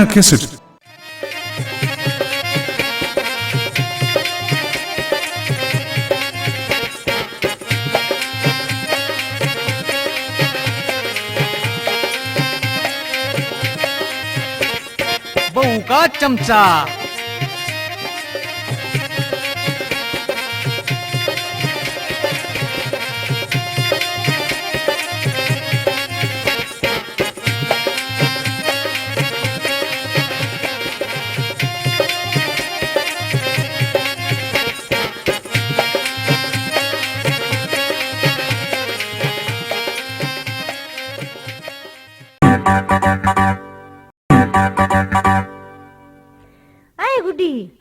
Cassette. बहू का चमचा।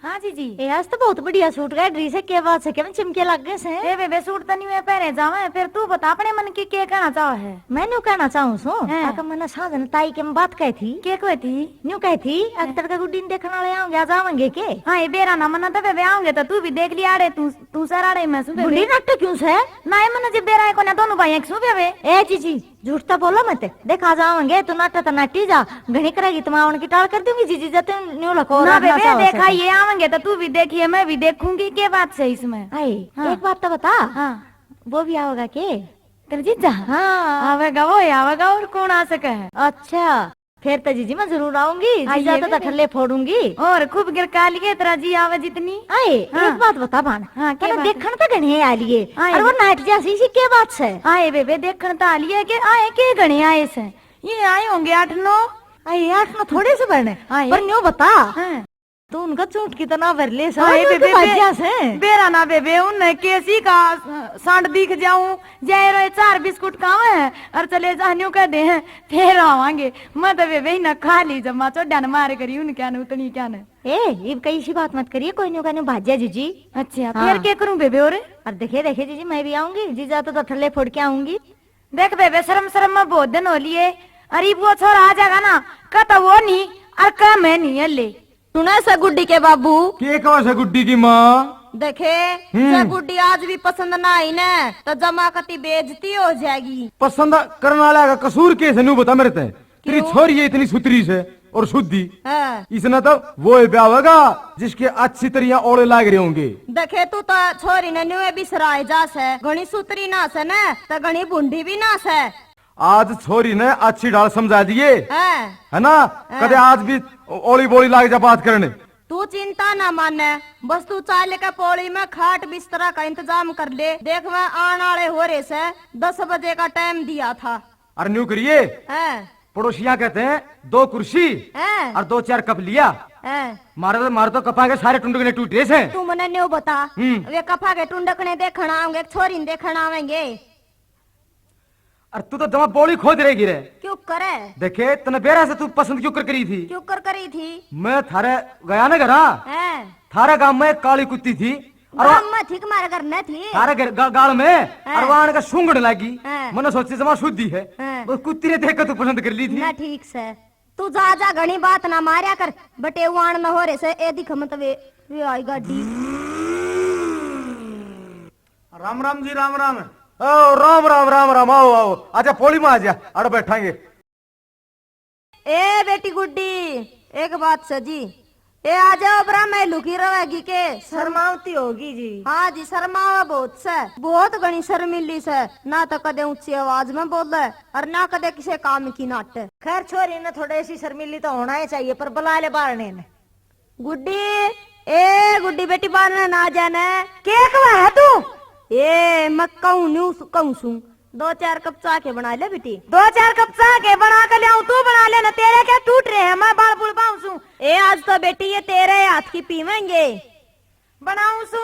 हाँ जीजी, ये आज तो बहुत बढ़िया सूट का ड्रेस है। क्या बात है, क्या चिमके लग गए से? ए बेबे सूट तो नहीं मैं पहने जावे, फिर तू बता अपने मन की क्या कहना चाह है। मैं न्यू कहना चाहूँ सो आका मैंने साधन ताई के बात कही थी। क्या कोई थी? न्यू कही थी अख्तर का गुड्डी देखने वाले आऊंगे, आज आवेंगे के? हाँ ये बेरा ना मना तो बेबे आऊंगे तो तू भी देख लिया रे, तू सर आड़े मैं सुन गुड्डी नाटक क्यों से? ना ये मना जब बेरा को ना दोनों भाई एक सु बेबे। ए जीजी झूठ तो बोला मत, देख आज आवेंगे तू नाटक तो नाटी जा घनी करेगी तो मैं उनकी टाल कर दूंगी। जीजी जाते न्यू लखो ना बेबे देखा ये आवेंगे तो तू भी देखिए मैं भी देखूंगी। क्या बात है इसमें? हाँ। एक बात तो बता, हाँ वो भी आओगा के? तेरे जीजा? हाँ आवेगा वो आवेगा, और कौन आ सके है? अच्छा फिर तो जीजी मैं जरूर आऊंगी, जीजा तो ठल्ले फोड़ूंगी और खूब गिरका लिए तेरा जी आवे जितनी। आए एक बात बता बान, हाँ क्या देखण तो गणे आ लिए आए और वो नाइट जैसी सी क्या बात से? आए बेबे देखण तो आ लिए के आए के गणे आए से? ये आए होंगे 8-9। आए 8-9 थोड़े से बने पर न्यू बता तो उनका चूट की तरह भरले से बेरा ना बेबे उन कैसी का सांड दिख जाऊं जाए रहे 4 बिस्कुट खावे हैं और चले जानियो कह दे हैं फिर आवांगे। मैं तो बेबे न खा ली जब माँ चोड्या न मारे करी उन क्या न उतनी क्या न। ये कई सी बात मत करिए, कोई न्यू कहने भाज्या जीजी। अच्छा फिर क्या करूं बेबे? और देखे जीजी मैं भी आऊंगी, जीजा तो ठल्ले फोड़ के आऊंगी। देख बेबे शर्म शर्म में बहुत दिन हो लिए, अरे वो छोरा आ जाएगा ना कहता वो नहीं और कह मैं नहीं ले। सुना से गुड्डी के बाबू के कहो से गुड्डी की माँ? देखे से गुड्डी आज भी पसंद ना आई न तो जमाकती बेइज्जती हो जाएगी। पसंद करने वाला का कसूर के से? बता मेरे ते तेरी छोरी है इतनी सुतरी से और शुद्धि इसने तो वो ब्याह होगा जिसके अच्छी तरह ओले लाग रहे होंगे। देखे तू तो छोरी ने न्यू भी सराय जा से घनी सुतरी ना से न तो घनी बुंडी भी ना से। आज छोरी ने अच्छी डाल समझा दिए है ना, कदे आज भी ओली बोली लाग जा बात करने। तू चिंता ना माने, बस तू चाले का पोली में खाट बिस्तरा का इंतजाम कर ले। देख मैं आने वाले हो रहे से 10 बजे का टाइम दिया था। अरे न्यू करिए पड़ोसियाँ कहते हैं 2 कुर्सी और 2-4 कप लिया। मारे तो कपा के सारे टुंडकने टूटे से। तू मने न्यू बता वे कपा के टुंडकने देखना आवेंगे छोरी देखना आवेंगे? अरे तू तो जमा बोली खोद रहेगी रे। क्यों करे? देखे तने बेरा से तू पसंद क्यों कर करी थी? क्यों कर करी थी? मैं थारे गया ना घरा, थारे गांव में एक काली कुत्ती थी और मैं ठीक मारे घर न थी थारे गाल में और वहां का सूंघने लगी। मैंने सोची जमा शुद्धि है, वो कुत्ती ने देख तू पसंद कर ली थी ना। ठीक से तू जा जा घनी बात ना मारिया कर बटे वाण न हो रे से ए दिख मत वे आई गाड़ी। राम राम जी राम राम। ओ राम राम राम राम आओ आओ आजा पोली में आजा अड़ बैठांगे। ए बेटी गुड्डी एक बात सजी ए आ जाओ बरा मैं लुकी रहेगी के शर्मावती होगी जी। हाँ जी शर्मावा बहुत से, बहुत घनी शर्मिली से, ना तो कदे ऊंची आवाज में बोले और ना कदे किसी काम की नाटे। खैर छोरी ने थोड़ी सी शर्मिली तो होना ही चाहिए पर बुला ले बारने ने। गुड्डी ए गुड्डी बेटी बारने ना जाने क्या कहा है तू? ए मैं कहूँ सू 2-4 कप चाय के बना ले बेटी। 2-4 कप चाय के बना के ले तू बना ले ना, तेरे क्या टूट रहे हैं मैं बाल बुल पाऊं। ए आज तो बेटी ये तेरे हाथ की पीवेंगे बनाऊं सू।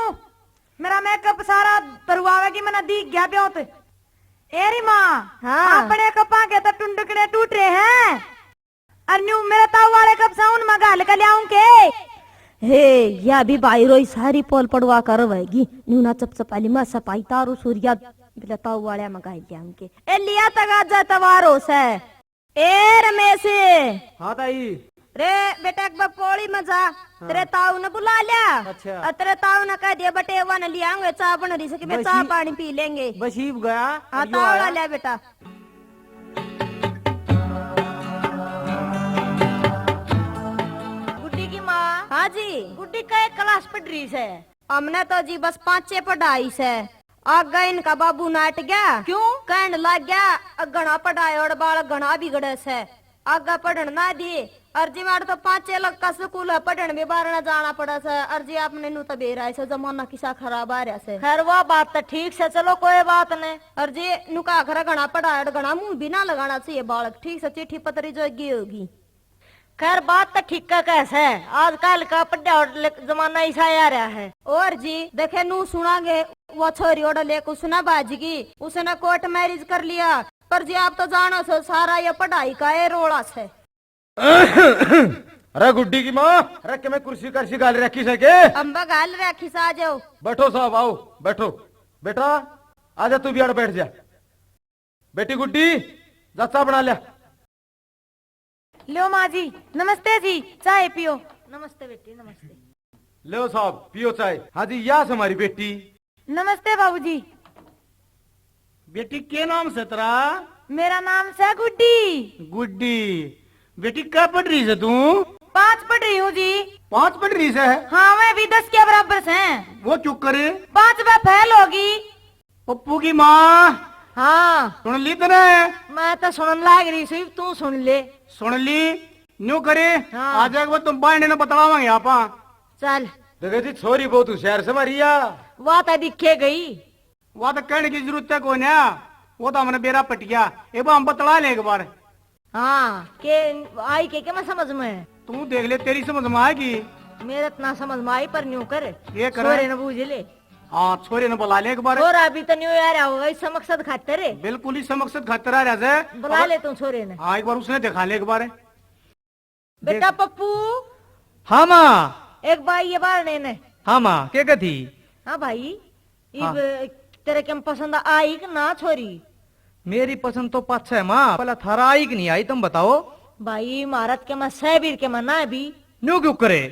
मेरा मेकअप सारा तरुआवेगी मैंने दिख गया ब्योत। एरी माँ अपने कपा के तो टुंडकड़े टूट रहे हैं और न्यू मेरे ताऊ वाले कप साउन में गाल के ले आऊं के? हे या भी बाई रोई सारी पोल पड़वा कर वैगी न्यूना चपचपाली में सपाई तारू सूर्या बिलताऊ वाले मगाई लिया के ए लिया तगा जा तवारो से। ए रमेश हाँ ताई रे बेटा एक बार पौड़ी में जा तेरे ताऊ ने बुला लिया। अच्छा तेरे ताऊ ने कह दिया बटे वन लिया चाय बन रही सके चाय पानी पी लेंगे। बशीब गया हाँ ताऊ लिया बेटा। हाँ जी। गुड्डी का क्लास पढ़ रही है। हमने तो जी बस 5 पढ़ाई से आगे इनका बाबू नाट गया। क्यों? कहने लग गया घना पढ़ाए और बाल घना बिगड़े से आगे पढ़न ना दी। अर्जी मार तो 5 अलग का स्कूल है, पढ़न भी बाहर न जाना पड़ा से। अर्जी आपने नु तो बेरा से जमाना किसा खराब आ रहा से। खैर वो बात तो ठीक से, चलो कोई बात नहीं। अर्जी नु का खरा घना पढ़ाए घना मुंह भी ना लगाना चाहिए बालक। ठीक से चिट्ठी पत्री जोगी होगी। खैर बात तो ठीक का कैसे है, आजकल का पढ़ा जमाना ऐसा आ रहा है। और जी देखे नु सुनागे वो छोरी ओडा लेके उसने बाजगी, उसने कोर्ट मैरिज कर लिया। पर जी आप तो जानो सो सारा ये पढ़ाई का ये रोड़ा से। अरे गुड्डी की माँ, अरे के मैं कुर्सी कर्सी गाल रखी सके। अम्बा गाल रखी सा जाओ। बैठो साहब, आओ बैठो। बेटा आजा, तू भी आड़ बैठ जा। बेटी गुड्डी जच्चा बना लिया। लो माँ जी, नमस्ते जी, चाय पियो। नमस्ते बेटी, नमस्ते। लो साहब पियो चाय। हाँ जी, यह हमारी बेटी। नमस्ते बाबूजी। बेटी के नाम से तेरा? मेरा नाम से गुड्डी। गुड्डी। बेटी क्या पढ़ रही है तू? 5 पढ़ रही हूँ जी। 5 पढ़ रही है? हाँ मैं भी 10 के बराबर से। वो चुप करे। 5 में फेल होगी। पप्पू की माँ हाँ सुन ली तने? मैं तो सुनन लाग रही सी, तू सुन ले। सुन ली? न्यू करे। हाँ। आज एक बार तुम बाइंड ने बतावांगे आपा। चल देखो जी छोरी बहुत होशियार से मारिया। वो तो दिखे गई। वो तो कहने की जरूरत है कोई ना, वो तो हमने बेरा पटिया। एक बार हम बतला ले एक बार। हाँ के आई के मैं समझ में। तू देख ले, तेरी समझ में आएगी। मेरे इतना समझ में आई पर न्यू कर ये करे। छोरे न बूझ ले। हाँ छोरे ने बुला ले एक बार। और अभी तो न्यू आ रहा होगा इस मकसद खातिर। बिल्कुल इस मकसद खतरा रहा है। बुला ले तू छोरे ने। हाँ एक बार उसने दिखा ले एक बार। बेटा पप्पू, हाँ माँ। एक बार ये बार ने। हाँ माँ क्या कहती? हाँ भाई, हाँ। तेरे क्या पसंद आई कि ना छोरी? मेरी पसंद तो 5 है माँ, पहले थारा आई कि नहीं आई तुम बताओ। भाई महारत के मैं सहबीर के मैं ना भी न्यू क्यों करे?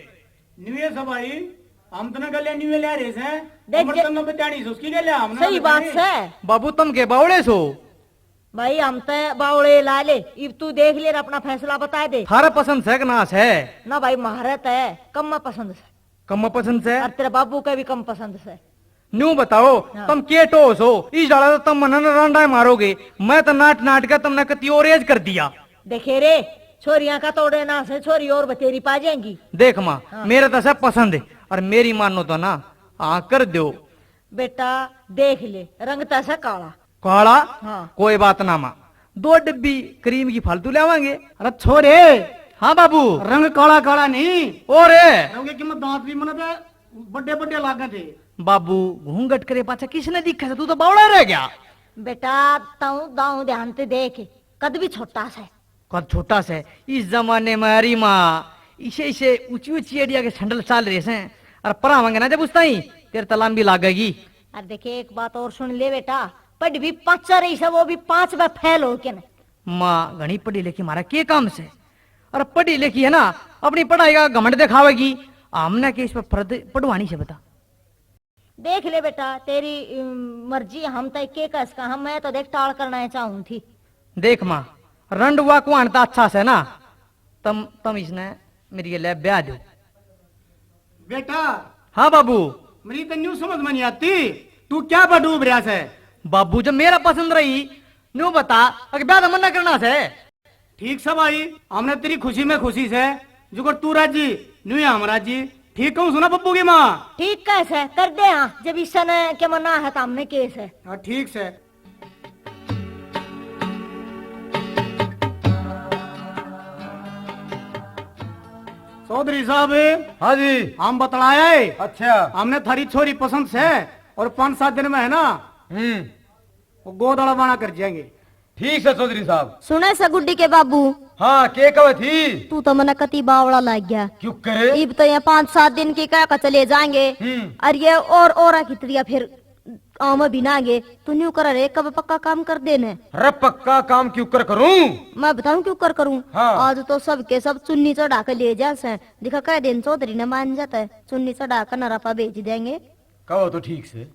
न्यू सब भाई हम तो ना गले न्यू ले रहे हैं। देख देख तो बतानी उसकी गले हम सही बात है। बाबू तुम के बावड़े सो? भाई हम तो बावड़े ला ले। अब तू देख ले, अपना फैसला बता दे। थारा पसंद है कि नाश है? ना भाई महारत है कम में पसंद से, कम पसंद है और तेरे बाबू का भी कम पसंद से। न्यू बताओ। हाँ। तुम के टोस हो? इस डाला तो तुम मनन रंडा मारोगे। मैं तो नाट नाट का तुमने कति और एज कर दिया। देखे रे छोरियां का तोड़े ना से छोरी और बतेरी पा जाएंगी। देख माँ, मेरे तो सब पसंद है और मेरी मानो तो ना हाँ कर दो। बेटा देख ले, रंग तैसा काला। काला? हाँ। कोई बात ना माँ, 2 डिब्बी क्रीम की फालतू ले आवांगे। अरे छोरे हाँ बाबू। रंग काला काला नहीं और रंग की कीमत दांत भी मना बड़े बड़े लागे थे। बाबू घूंघट करे पाछा किसने दिखा था? तू तो बावड़ा रह गया। बेटा ताऊ दाऊ ध्यान से देख, कद भी छोटा सा है। कद छोटा से इस जमाने में अरी माँ इसे इसे ऊंची ऊंची एडिया के संडल चाल रहे हैं और परा मांगे ना जब उस ताई तेरे तलाम भी लागेगी। अरे देखे एक बात और सुन ले बेटा, पढ़ भी 5 रही सब, वो भी 5 में फेल हो के न। माँ घनी पढ़ी लिखी मारा के काम से, और पढ़ी लिखी है ना अपनी पढ़ाई का घमंड दिखावेगी। हमने के इस पर पढ़वानी से बता। देख ले बेटा तेरी मर्जी, हम तो के कस का हम मैं तो देख टाल करना चाहूं थी। देख माँ रंडुआ को आनता अच्छा से ना, तम इसने मेरी ले ब्याह दो। बेटा हाँ बाबू। मेरी तो न्यू समझ में नहीं आती, तू क्या पर डूब रहा है? बाबू जब मेरा पसंद रही न्यू बता, अगर ब्याह मना करना से। ठीक सब आई, हमने तेरी खुशी में खुशी से जुगर तू राजी न्यू है हम राजी। ठीक कहूँ सुना पप्पू की माँ? ठीक कैसे कर दे। हाँ जब इस समय के मना है तो हमने केस है। हाँ ठीक से। चौधरी साहब हाँ जी। हम बतलाया है, अच्छा। हमने थारी छोरी पसंद से और 5-7 दिन में है ना वो गोदड़ा बाना कर जाएंगे। ठीक है चौधरी साहब। सुने से गुड्डी के बाबू, हाँ के कवे थी? तू तो मना कति बावड़ा लग गया। क्यों करे? इब तो यहाँ 5-7 दिन की कह चले जाएंगे और ये और की तरिया फिर आम भी ना गे। तू न्यू कर रे, कब पक्का काम कर देने। अरे पक्का काम क्यों कर करूं? मैं बताऊं क्यों कर करूं? हाँ। आज तो सबके सब चुन्नी चढ़ा कर ले जा से, दिखा कह दिन चौधरी ने मान जाता है, चुन्नी चढ़ा कर नराफा बेच देंगे। कहो तो ठीक से।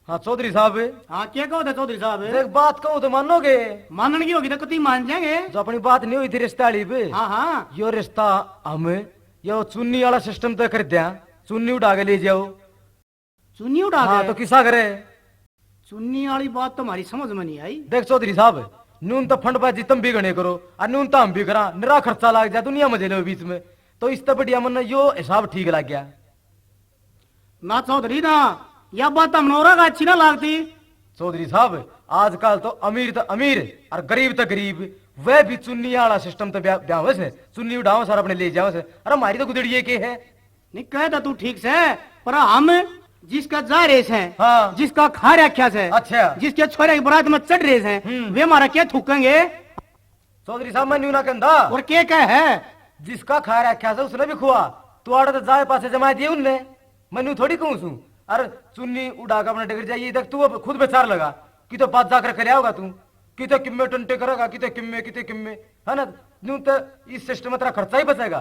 हाँ चौधरी साहब। हाँ क्या कहो थे चौधरी साहब? एक बात कहूँ तो मानोगे? मानने की होगी तो कति मान जाएंगे। जो अपनी बात नहीं हुई थी रिश्ता वाली पे, हाँ हाँ यो रिश्ता हमें यो चुन्नी वाला सिस्टम तो कर दिया, चुन्नी उठा के ले जाओ। चुन्नी उठा हाँ के? तो किसा करे? चुन्नी वाली बात तो हमारी समझ में नहीं आई। देख चौधरी साहब, नून तो फंड बाजी तुम भी गणे करो और नून तो हम भी करा, निरा खर्चा लग जाए दुनिया मजे लो बीच में, तो इस तो बढ़िया मन यो हिसाब ठीक लग गया ना चौधरी ना, यह बात हम नौरा का अच्छी ना लगती। चौधरी साहब आजकल तो अमीर और गरीब तो गरीब, वह भी चुन्नी वाला सिस्टम तो ब्याह से चुन्नी उठाओ सर अपने ले जाओ से। अरे हमारी तो गुदड़िए के है। नहीं कहता तू ठीक से, पर हम जिसका जा रेस है, हाँ। जिसका खा रखा है, अच्छा। जिसके छोरे की बरात में चढ़ रेस है, वे हमारा क्या थूकेंगे? चौधरी साहब मैं न्यू ना कहता, और क्या है? जिसका खा रखा से उसने भी खुआ, तू आड़े तो जाए पासे जमा दिए उनने, मैं थोड़ी कहूँ सू। अरे चुन्नी उड़ा कर अपने टिकट जाइए, देख तू अब खुद बेचार लगा कि तो बात जाकर कर आओगा तू, कि तो किम्मे टंटे करेगा, कि तो किम्मे है ना। न्यू तो इस सिस्टम में तेरा खर्चा ही बचेगा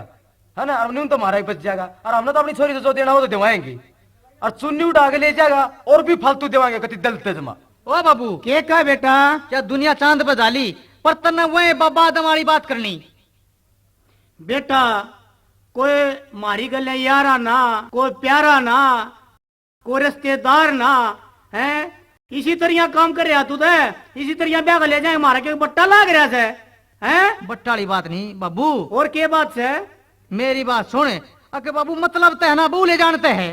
है ना, और न्यू तो हमारा ही बच जाएगा, और हमने तो अपनी छोरी से जो देना हो तो दिवाएंगे, और चुन्नी उठा के ले जाएगा और भी फालतू देवाएंगे कति दलते जमा। ओ बाबू क्या बेटा? क्या दुनिया चांद पे डाली, पर तन्ना वह बाबा हमारी बात करनी। बेटा कोई मारी गले यारा ना, कोई प्यारा ना, कोई रिश्तेदार ना है, इसी तरह काम कर रहा तू तो, इसी तरह ब्याह ले जाए हमारा के बट्टा लाग रहा है हैं? बट्टाली बात नहीं बाबू। और क्या बात है? मेरी बात सुन, अके बाबू मतलब तो है ना, बहू ले जानते हैं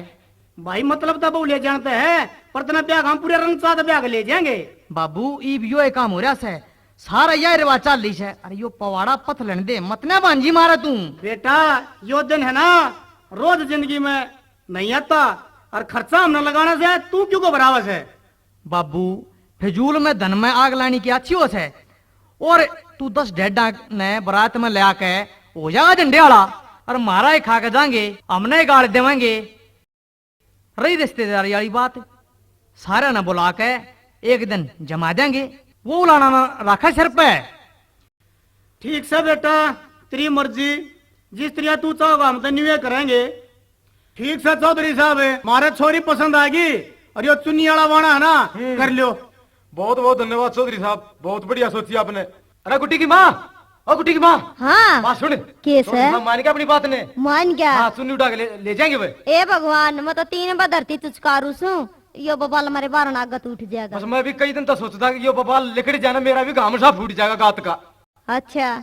भाई, मतलब तो बहु ले जानते हैं, पर तना ब्याह हम पूरे रंग साथ ब्याह ले जाएंगे। बाबू ई भी यो काम हो रहा है, सारा यह रिवाज चल रही है। अरे यो पवाड़ा पथ लेने दे, मत ना भांजी मारा तू। बेटा यो दिन है ना, रोज जिंदगी में नहीं आता, और खर्चा हमने लगाना से तू क्यों को बराबर है? बाबू फिजूल में धन में आग लानी की अच्छी होश है, और तू 10 डेढ़ ने बारात में ले आके हो जाएगा झंडे वाला, और मारा ही खा के जाएंगे, हमने गाड़ देवेंगे। रही रिश्तेदारी वाली बात, सारा ना बुला के एक दिन जमा देंगे, वो उलाना ना रखा सिर पे। ठीक से बेटा, तेरी मर्जी, जिस तरह तू चाहोगा हम तो न्यू करेंगे। ठीक से चौधरी साहब, हमारे छोरी पसंद आएगी, और यो चुन्नी वाला वाणा है ना, कर लियो। बहुत बहुत धन्यवाद चौधरी साहब, बहुत बढ़िया सोची आपने। अरे गुड्डी की माँ, ओ गुड्डी की माँ, हाँ बात सुन। कैसे? चौधरी साहब मान के अपनी बात ने, मान गया। हाँ चुन्नी उठा के ले जाएंगे वे। ए भगवान, मैं तो 3 बार धरती तुझकारू सू, यो बबाल हमारे 12 नागत उठ जाएगा। बस मैं भी कई दिन तो सोचता कि यो बबाल लिखड़ जाना, मेरा भी घाम सा फूट जाएगा गात का। अच्छा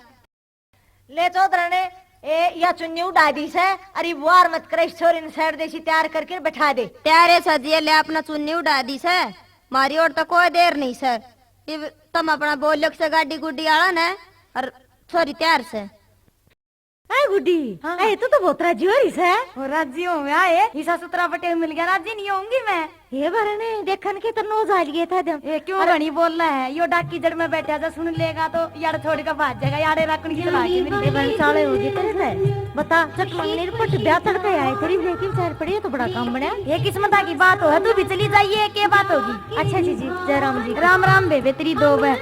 ले चौधरी ने ए या चुन्नी उड़ा दी से, अरे वार मत करे, छोरी ने साइड देसी तैयार करके बैठा दे। त्यारे सजिए ले अपना चुन्नी उड़ा दी से, मारी और तो कोई देर नहीं सर, ये तुम अपना बोलो से गाड़ी गुड्डी आला ने, और छोरी तैयार से। ए गुड्डी, ए तू तो बहुत राजी हो रही से। और राजी हूँ मैं, ये हिस्सा सुतरा पटेल मिल गया, राजी नहीं होंगी मैं। ये बारे ने देखन के तो नोज आ गया था जब। ये क्यों बनी बोल रहा है, यो डाक की जड़ में बैठा जा, सुन लेगा तो यार छोड़ कर भाग जाएगा, यार रखनी की तलाश में। ये बन साले हो गए तेरे से। बता चट मंगनी पट ब्याह तड़के आए, तेरी लेकिन चार पड़ी है तो बड़ा काम बनया। ये किस्मत की बात हो, तू भी चली जाइए, क्या बात होगी। अच्छा जी जी, जय राम जी। राम राम बेबे, तेरी दो बह।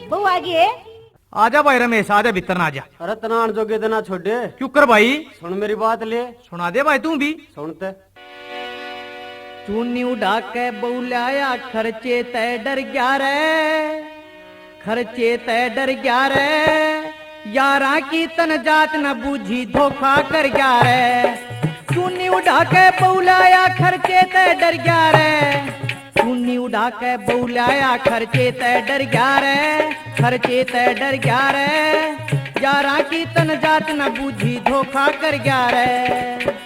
बहू आ गई है। आजा भाई रमेश, आजा भीतर ना आजा। अरे तनान जोगे देना छोड़े, क्यों कर भाई? सुन मेरी बात ले। सुना दे भाई तू भी। सुनते चुन्नी उड़ा के बौलाया, खर्चे तय डर गया रे, खर्चे तय डर गया रे, यारा की तन जात न बूझी धोखा कर गया रे। चुन्नी उड़ा के बौलाया, खर्चे तय डर गया रे, चुन्नी उड़ा के बौलाया, खर्चे तय डर गया रे, खर्चे तय डर गया रे, यारा की तन जात न बूझी धोखा कर गया रे।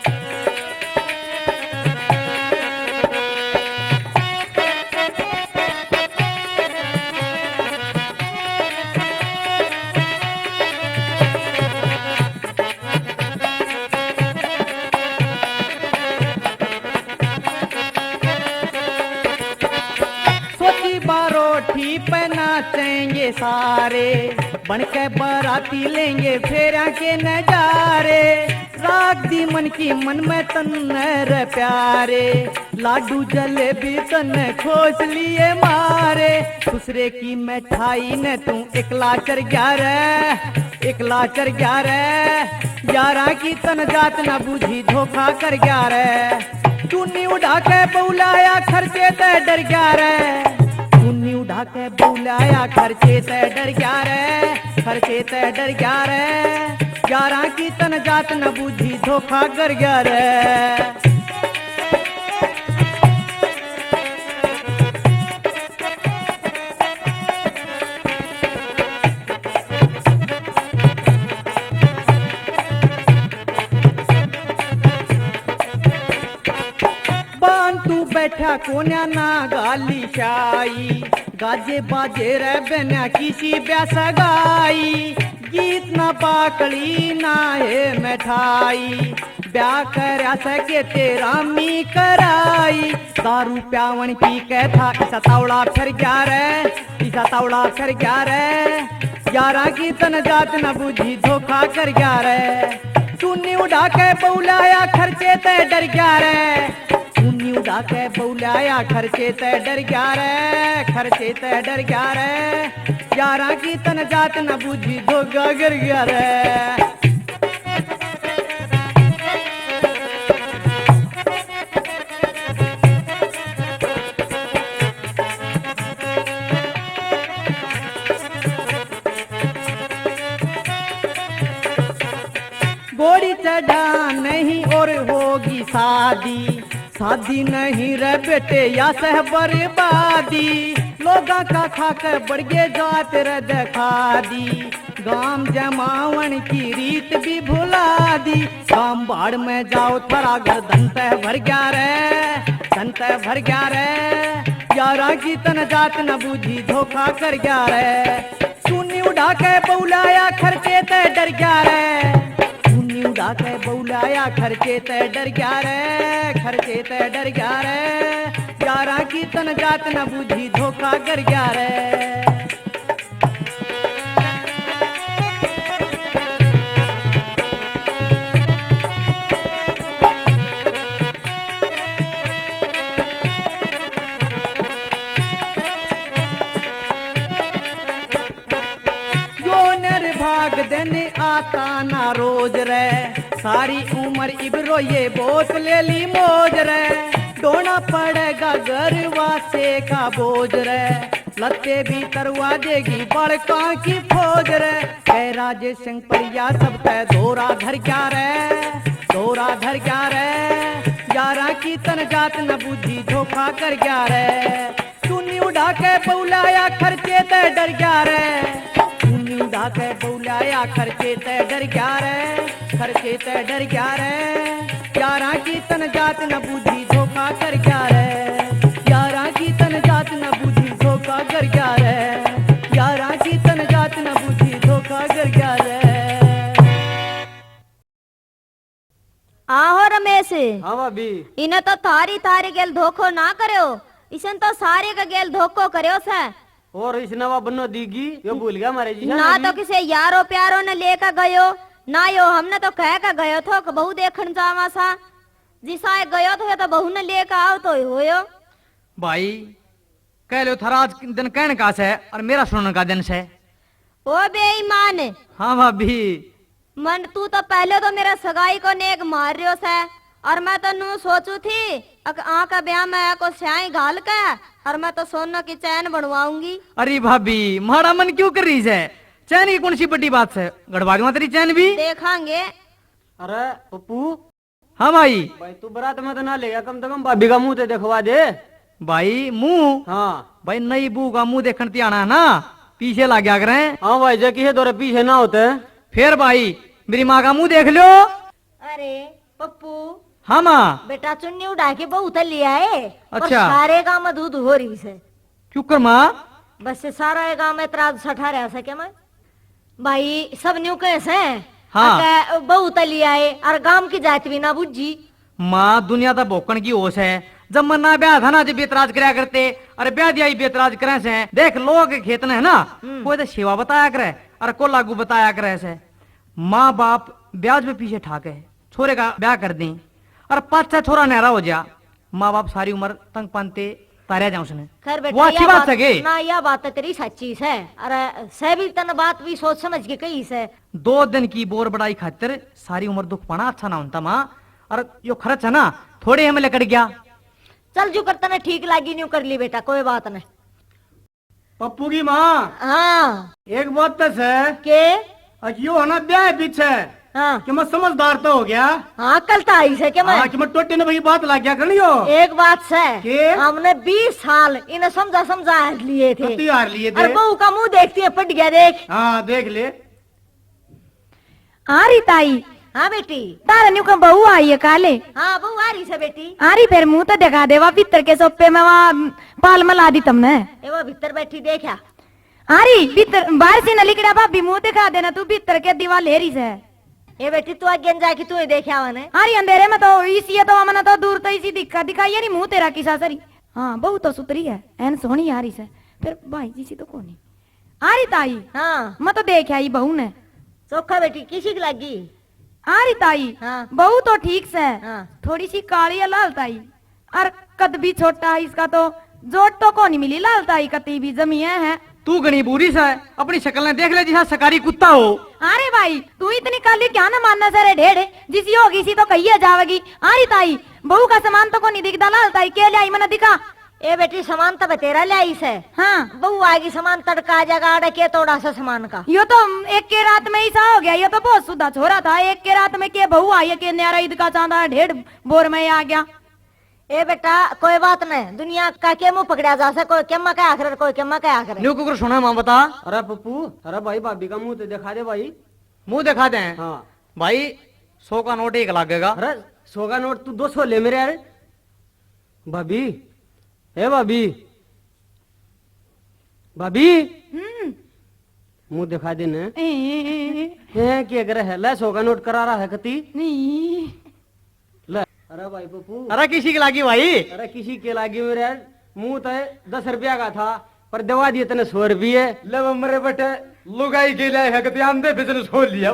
बारोठी पे नाचेंगे सारे, बनके बाराती लेंगे फेरा के नजारे, राग दी मन की मन में तन्नर प्यारे, लाडू जलेबी तन खोस लिए मारे, दूसरे की मिठाई ने तू एकला चर गया रे, एकला चर गया रे यारा की तन जात न बूझी धोखा कर गया रे चुन्नी उड़ा के बुलाया खर्चे ते डर गया रे चुन्नी उड़ा के बुलाया खर्चे ते डर गया रे खर्चे ते डर गया रे यारा की तन जात न बूझी धोखा कर गया रे बैठा कोन्या ना गाली शाई गाजे बाजे रे बना किसी ब्यास गाई गीत ना पाकड़ी ना है मिठाई ब्याह करया सके तेरा मी कराई दारू प्यावन की कहता ऐसा तावड़ा फिर गया रे ऐसा तावड़ा फिर गया रे यारा की तन जात न बूझी धोखा कर गया रे चुन्नी उड़ा के बुलाया खर्चे ते डर गया रे चुन्नी उड़ा के बुलाया खर्चे ते डर गया रे खर्चे ते डर गया रे यारा की तन जात न बूझी धोखा कर गया रे घोड़ी चढ़ा नहीं और होगी शादी शादी नहीं रे बेटे या सह बर्बादी लोगा का खा के बढ़गे जात रे देखा दी गाम जमावन की रीत भी भुला दी गाम बाढ़ में जाओ थोड़ा घर धनते भर गया रे धनते भर गया रे यारा की तन जात न बूझी धोखा कर गया रे चुन्नी उड़ा के बुलाया खर्चे ते डर गया रे उड़ा के बुलाया खर्चे ते डर गया रे खर्चे ते डर गया रे यारा की तन जात न बूझी धोखा कर गया रे भाग देने आता ना रोज रे सारी उम्र इबरो ये बोत ले ली मौज रे ढोना पड़ेगा गरवा से का बोझ रे लत्ते भी तरवा देगी बड़का की फौज रे कह राजेश सिंह परिया सब तय दौरा धर गया रे दौरा धर गया रे यारा की तन जात न बूझी धोखा कर गया रे चुन्नी उड़ा के बुलाया खर्चे ते डर गया रे उड़ा के बुलाया खर्चे ते डर गया रे खर्चे ते डर गया रे यारा की तन जात न बूझी धोखा कर गया रे यारा की तन जात न बूझी धोखा कर गया रे यारा की तन जात न बूझी धोखा कर गया रे आहो रमेश हाँ भाभी इन्हें तो थारी थारी गेल धोखो ना करो इसन तो सारे का गेल धोखो करो से और इस नवा बनो दीगी ये भूल गया हमारे जी ना तो किसे यारो प्यारो ने लेकर गयो ना यो हमने तो कह कर गयो थो कि बहू देखन जावा सा जिसा गयो तो तो बहू ने लेकर आओ तो होयो भाई कह लो थारा आज दिन कहने का से और मेरा सुनने का दिन से ओ बेईमान हाँ भाभी मन तू तो पहले तो मेरा सगाई को नेक मार रियो से और मैं तो नू सोचू थी आँख का ब्याह में को स्याही घाल के और मैं तो सोना की चैन बनवाऊंगी अरे भाभी मारा मन क्यों कर रही है चैन की कौन सी बड़ी बात है गड़वा दूंगा तेरी चैन भी देखांगे अरे पप्पू हाँ भाई भाई तू बारात में तो ना लेगा कम से कम भाभी का मुंह तो देखवा दे भाई मुंह हाँ भाई नई बू का मुंह देखने आना है ना पीछे ला गया करें हाँ भाई जैकी है दौरे पीछे ना होते फिर भाई मेरी माँ का मुंह देख लो अरे पप्पू हाँ माँ बेटा चुन्नी उड़ा के बहू उतर लिया है और अच्छा। सारे गांव में दूध हो रही से क्यों कर माँ बस से सारा गांव में त्रास सठा रहा सके मैं भाई सब न्यू कैसे हाँ। बहू उतर लिया है और गांव की जात भी ना बुझी माँ दुनिया तो भोकन की होश है जब मन्ना ब्याह था ना जब बेतराज कराया करते अरे ब्याह दिया बेतराज करे से देख लोग के खेत में है ना कोई तो सेवा बताया करे और को लागू बताया करे से माँ बाप ब्याज में पीछे ठाके छोरे का ब्याह कर दें और 5-6 छोरा नहरा हो जा माँ बाप सारी उम्र तंग पानते तारे जाऊं उसने खैर बेटा वो अच्छी यह बात है के ना यह बात तो तेरी सच्ची है। अरे से भी तन बात भी सोच समझ के कही से 2 दिन की बोर बड़ाई खातिर सारी उम्र दुख पाना अच्छा ना होता माँ। और यो खर्च है ना थोड़े हमें लेकर गया। चल जो कर तने ठीक लागी न्यू कर ली बेटा, कोई बात नहीं। पप्पू की माँ हाँ एक बात तो है के आज यो है ना ब्याह पीछे हाँ कि मैं समझदार तो हो गया। हाँ कल तो आई से क्या मैं हाँ कि मैं टोटे ने भाई बात ला गया करियो एक बात से के? हमने 20 साल इन्हें समझा लिए थे। कत्ती हार लिए अरे थे। बहू का मुंह देखती है, पट गया देख। हाँ देख ले। आ रही ताई हाँ बेटी। तारा न्यू का बहू आई है काले। हाँ बहू आ रही से बेटी। आ रही फिर मुंह तो दिखा देवा भीतर के सोपे में वहाँ पाल मला दी तुमने। ए वो भीतर बैठी देखा। आ रही भीतर बाहर से न लिकड़ा भाभी मुंह दिखा देना तू भीतर के दीवार ले रही से। ए बेटी तू आगे जाके तू ही देखा वने। आ रही अंधेरे में तो इसी तो मना तो दूर तो इसी दिखाई नहीं मुंह तेरा किसा सरी। हाँ बहू तो सुतरी है एन सोहनी आ रही से। फिर भाई जी सी तो कौन आ रही ताई। हाँ मैं तो देख आई बहू ने। चोखा बेटी किसी की लगी। आ रही ताई हाँ। बहू तो ठीक से हाँ। थोड़ी सी काली है लाल ताई और कद भी छोटा है इसका तो जोट तो कौन मिली लाल ताई कती भी जमीन है। तू गणी बुरी सा है अपनी शक्ल ने देख ले जैसा शिकारी कुत्ता हो। अरे भाई तू इतनी काली क्या ना मानना सर ढेड़ जिसी होगी सी तो कही जावेगी। अरे ताई बहू का सामान तो को नहीं दिखता लाल ताई के ले आई मना दिखा। ए बेटी सामान तो बतेरा ले आई से। हाँ बहू आएगी सामान तड़का जगह अड़े के थोड़ा सा सामान का। यो तो एक के रात में ऐसा हो गया। ये तो बहुत सुधा छोरा था एक के रात में के बहू आई के न्यारा ईद का चांदा ढेड़ बोर में आ गया। ए बेटा कोई बात नहीं, दुनिया का के मुंह पकड़ा जा सके, कोई केम्मा का आखिर कोई केम्मा का आखिर। न्यू कुकर सुना माँ बता। अरे पप्पू अरे भाई भाभी का मुंह तो दिखा दे भाई। मुंह दिखा दे। हाँ भाई 100 का नोट एक लागेगा। अरे 100 का नोट तू 200 ले मेरे यार। भाभी ए भाभी भाभी मुंह दिखा दे ने क्या करे है ले 100 का नोट करा रहा है कती नहीं ले। अरे भाई पप्पू अरे किसी की लागी भाई। अरे किसी के लागी मेरे यार मुंह तो 10 रुपया का था पर दवा दिए तने 100 रुपये ले मेरे बेटे लुगाई के लिए है कती आंधे बिजनेस खोल लिया।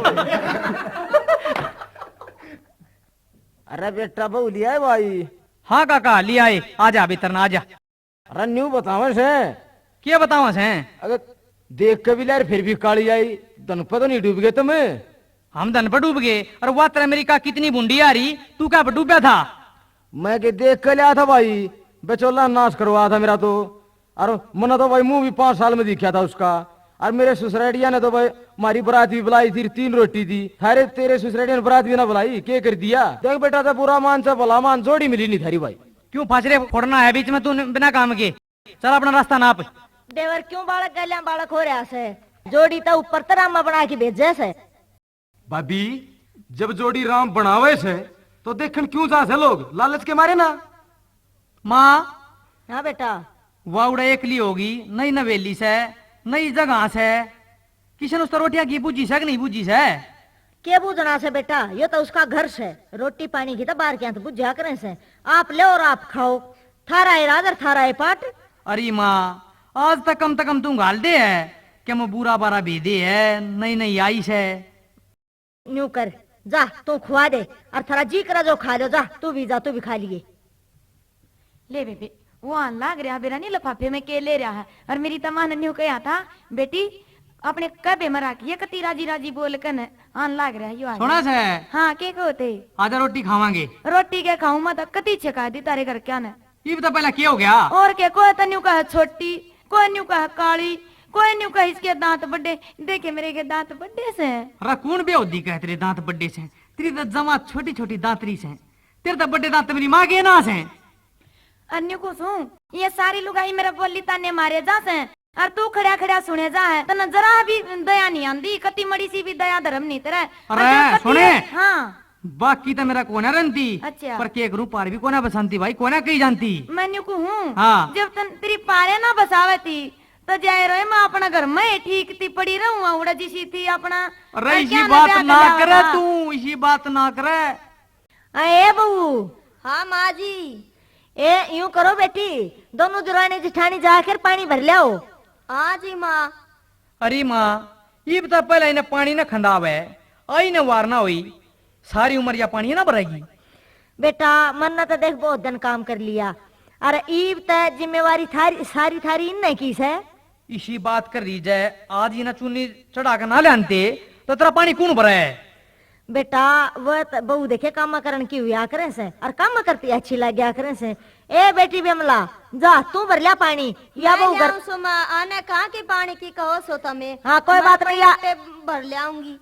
अरे बेटा बहु लिया है भाई। हाँ काका लिया आए आजा भीतर ना आजा। अरे न्यू बतावे से क्या बतावा से अगर देख के भी यार फिर भी काली आई तन तो नहीं डूब गए तुम्हें। हम धन पर डूब गए और वो तेरा अमेरिका कितनी बुंडी आ रही तू क्या पर डूबा था। मैं के देख के लिया था भाई बेचोला नाश करवा था मेरा तो। और मना तो भाई मुंह भी 5 साल में दिखा था उसका। और मेरे ससुरालिया ने तो भाई हमारी बरात भी बुलाई थी 3 रोटी थी। थारे तेरे ससुरालिया ने बरात भी ना बुलाई क्या कर दिया। देख बेटा था बुरा मान से भला मान जोड़ी मिली नहीं थारी भाई। क्यों फासरे फोड़ना है बीच में तू बिना काम के। चल अपना रास्ता नाप। देवर क्यों बालक गलियां बालक हो रहा से, जोड़ी तो ऊपर तरामा बना के भेजे से। भाभी जब जोड़ी राम बनावे से तो देखन क्यों जा से लोग लालच के मारे ना। माँ हाँ बेटा वाउड़ा एकली होगी नई नवेली से नई जगह से किशन उस रोटियां की पूजी से कि नहीं पूजी से। के बूझना से बेटा, ये तो उसका घर से रोटी पानी की तो बाहर क्या तो बुझा करे से। आप ले और आप खाओ, थारा है राजर थारा है पाट। अरे माँ आज तक कम तू गाल दे है क्या मैं बुरा बारा भेदे है नई नई आई से। न्यू कर जा तू खुआ दे और थारा जी करा जो खा लो, जा तू भी जा तू भी खा लिए। ले बेबे वो आन लाग रहा बेरा नहीं लफाफे में के ले रहा है। और मेरी तमान न्यू कहा था बेटी अपने कबे मरा की कती राजी राजी बोल कर आन लाग रहा यो सुना से हाँ के होते आजा रोटी खावांगे। रोटी के खाऊं मत कती छका दी तारे घर क्या ने। ये बता पहला क्या हो गया। और के कोई तो न्यू कहा छोटी कोई न्यू कहा काली कोई न्यू कहा इसके दांत बड़े। देखे मेरे के दांत बड़े से। अरे कौन बे होती कह तेरे दांत बड़े से। तेरी तो जमा छोटी छोटी दांतरी से। तेरे तो बड़े दांत मेरी माँ के ना से। अन्य को सुन ये सारी लुगाई मेरा बोली ताने मारे जा से और तू खड़ा खड़ा सुने जा है तो जरा भी दया नहीं आंदी कती मड़ी सी भी दया धर्म नहीं तेरा। अरे सुने हाँ बाकी तो मेरा कोना रनती अच्छा। पर के ग्रुप पार भी कोना बसंती भाई कोना कही जानती। मैं न्यू को हूँ हाँ। जब तन तेरी पारे ना बसावे थी तो जाए रहे मैं अपना घर में ठीक थी पड़ी रहूँ उड़ा जिसी थी अपना। अरे इसी बात ना करे तू इसी बात ना करे। ए बहू हाँ माँ जी ए यूं करो बेटी दोनों जुरानी जिठानी जाकर पानी भर लाओ। हाँ जी माँ। अरे माँ ये बता पहले इन्हें पानी ना खंडावे आई न वार ना हुई सारी उम्र या पानी ना भरेगी। बेटा मन तो देख बहुत दिन काम कर लिया अरे ईब तय जिम्मेवारी थारी सारी थारी इन नहीं की है। इसी बात कर रही जाए, आज ही ना चुन्नी चढ़ा कर ना लानते तो तेरा पानी कौन भरा है? बेटा वो बहू देखे काम करन की हुआ करे से और काम करती अच्छी लग गया करे से। ए बेटी बिमला जा तू भर लिया पानी या बहू घर सुमा आने कहा कि पानी की कहो सो तमे। हाँ कोई बात नहीं या भर ले आऊंगी।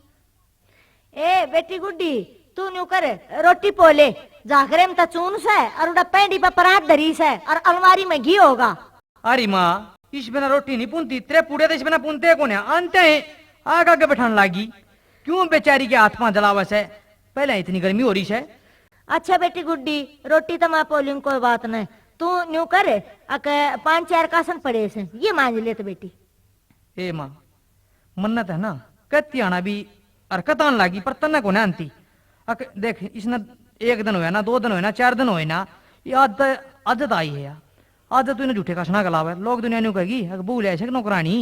ए बेटी गुड्डी तू न्यू कर रोटी पोले जाकरे में चून से और उड़ा पेंडी पे परात धरी से और अलमारी में घी होगा। अरे माँ इस बिना रोटी नहीं पुनती, तेरे पूरे तो इस बिना पुनते कौन है? आनते हैं आग आगे बैठाने लागी, क्यों बेचारी के हाथ पांव जलावस है? पहले इतनी गर्मी हो रही है। अच्छा बेटी गुड्डी रोटी तो मैं पोलूं कोई बात नहीं, तू न्यू कर 5-4 कासन पड़े से ये मांझ ले तो बेटी। ए माँ मन्नत है ना कत्ती आना भी हरकत आने लागी पर तना को ना आनती। देख इसने 1 दिन हुआ ना 2 दिन हुए ना 4 दिन हुए ना, ये आदत आई है यार। आदत तू इन्हें झूठे कसना गलावे, लोग दुनिया न्यू कहेगी बहू ले नौकरानी।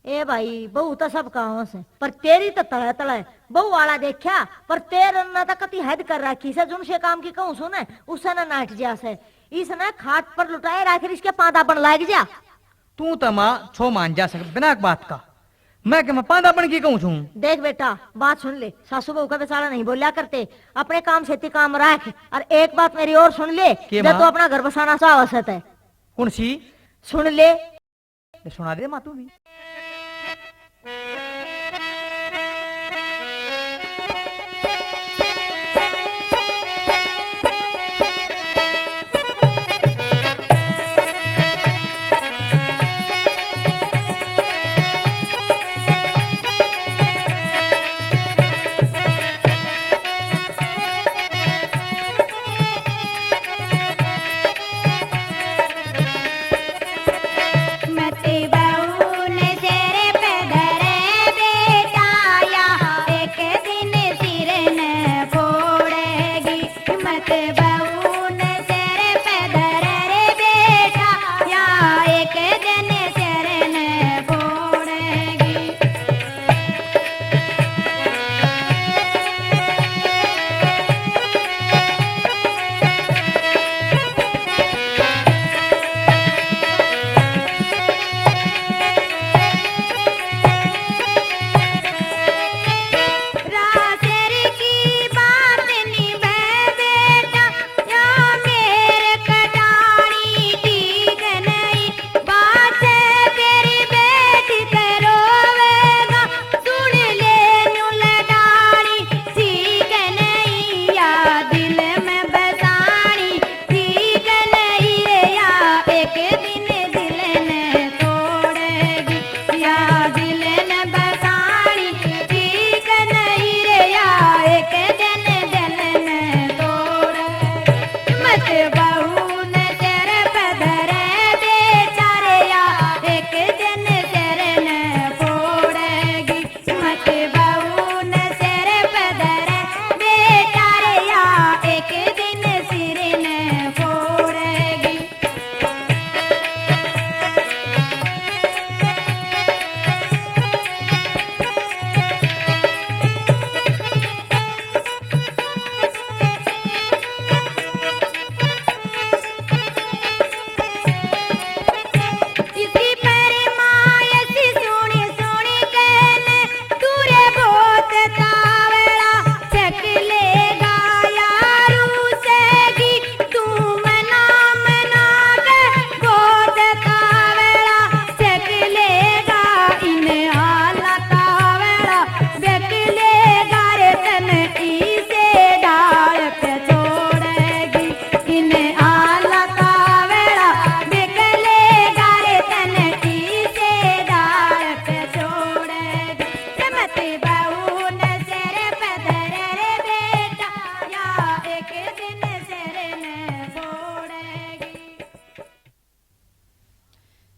ए भाई बहू तो सब कहो से पर तेरी तो तड़े तड़े बहू वाला देखा पर तेरे न तो कति हद कर रखी से जुन से काम की कहूँ सुने उससे न नाट जा से इसने खाट पर लुटाए आखिर इसके पादा बन लाग जा। तू तो माँ छो मान जा सक बिना बात का, मैं क्या मैं पादापन की कहूँ छू? देख बेटा बात सुन ले, सासू बहू का बेचारा नहीं बोलिया करते, अपने काम से काम रख। और एक बात मेरी और सुन ले, जब तो अपना घर बसाना सा आवश्यक है। कौन सी? सुन ले सुना दे माँ तू भी।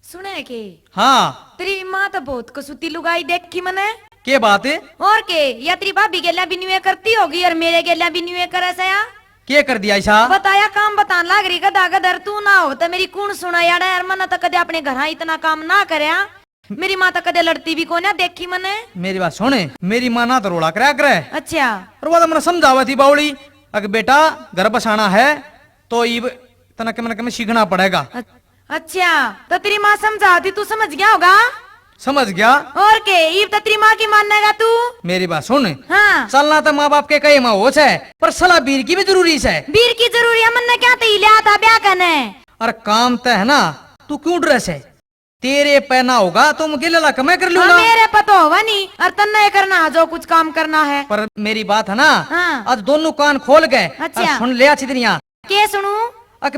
सुने के हाँ तेरी माँ तो बहुत कसुती लुगाई देखी मने। के बात है? और के या तेरी भाभी गेला भी न्यूए करती होगी और मेरे गेला भी न्यूए करे से या के कर दिया ऐसा? बताया काम बतान लाग रही गदा गदर तू ना हो तो मेरी कौन सुना यार यार मन तो कदे अपने घर इतना काम ना करे। मेरी माँ तो कदे लड़ती भी कोने देखी मने। मेरी बात सुने, मेरी माँ ना तो रोड़ा करे करे। अच्छा और वो तो मैंने समझावा थी बावली अगर बेटा घर बसाना है तो इब तना के मन के सीखना पड़ेगा। अच्छा तो तेरी माँ समझाती तू समझ गया होगा। समझ गया। और के ईब तो तेरी माँ की मानेगा तू। मेरी बात सुन, हाँ चलना तो माँ बाप के कई माँ हो है, पर सलाह वीर की भी जरूरी है। वीर की जरूरी है, मन ने क्या तो लिया था ब्याह करने। और काम तो है ना, तू क्यों ड्रेस है, तेरे पहना होगा तो मुझे लला मैं कर लूंगा। हाँ, मेरे पता होगा नहीं और तन्ने करना जो कुछ काम करना है। पर मेरी बात है ना, हाँ। आज दोनों कान खोल गए। अच्छा। सुन ले अच्छी दुनिया, के सुनू?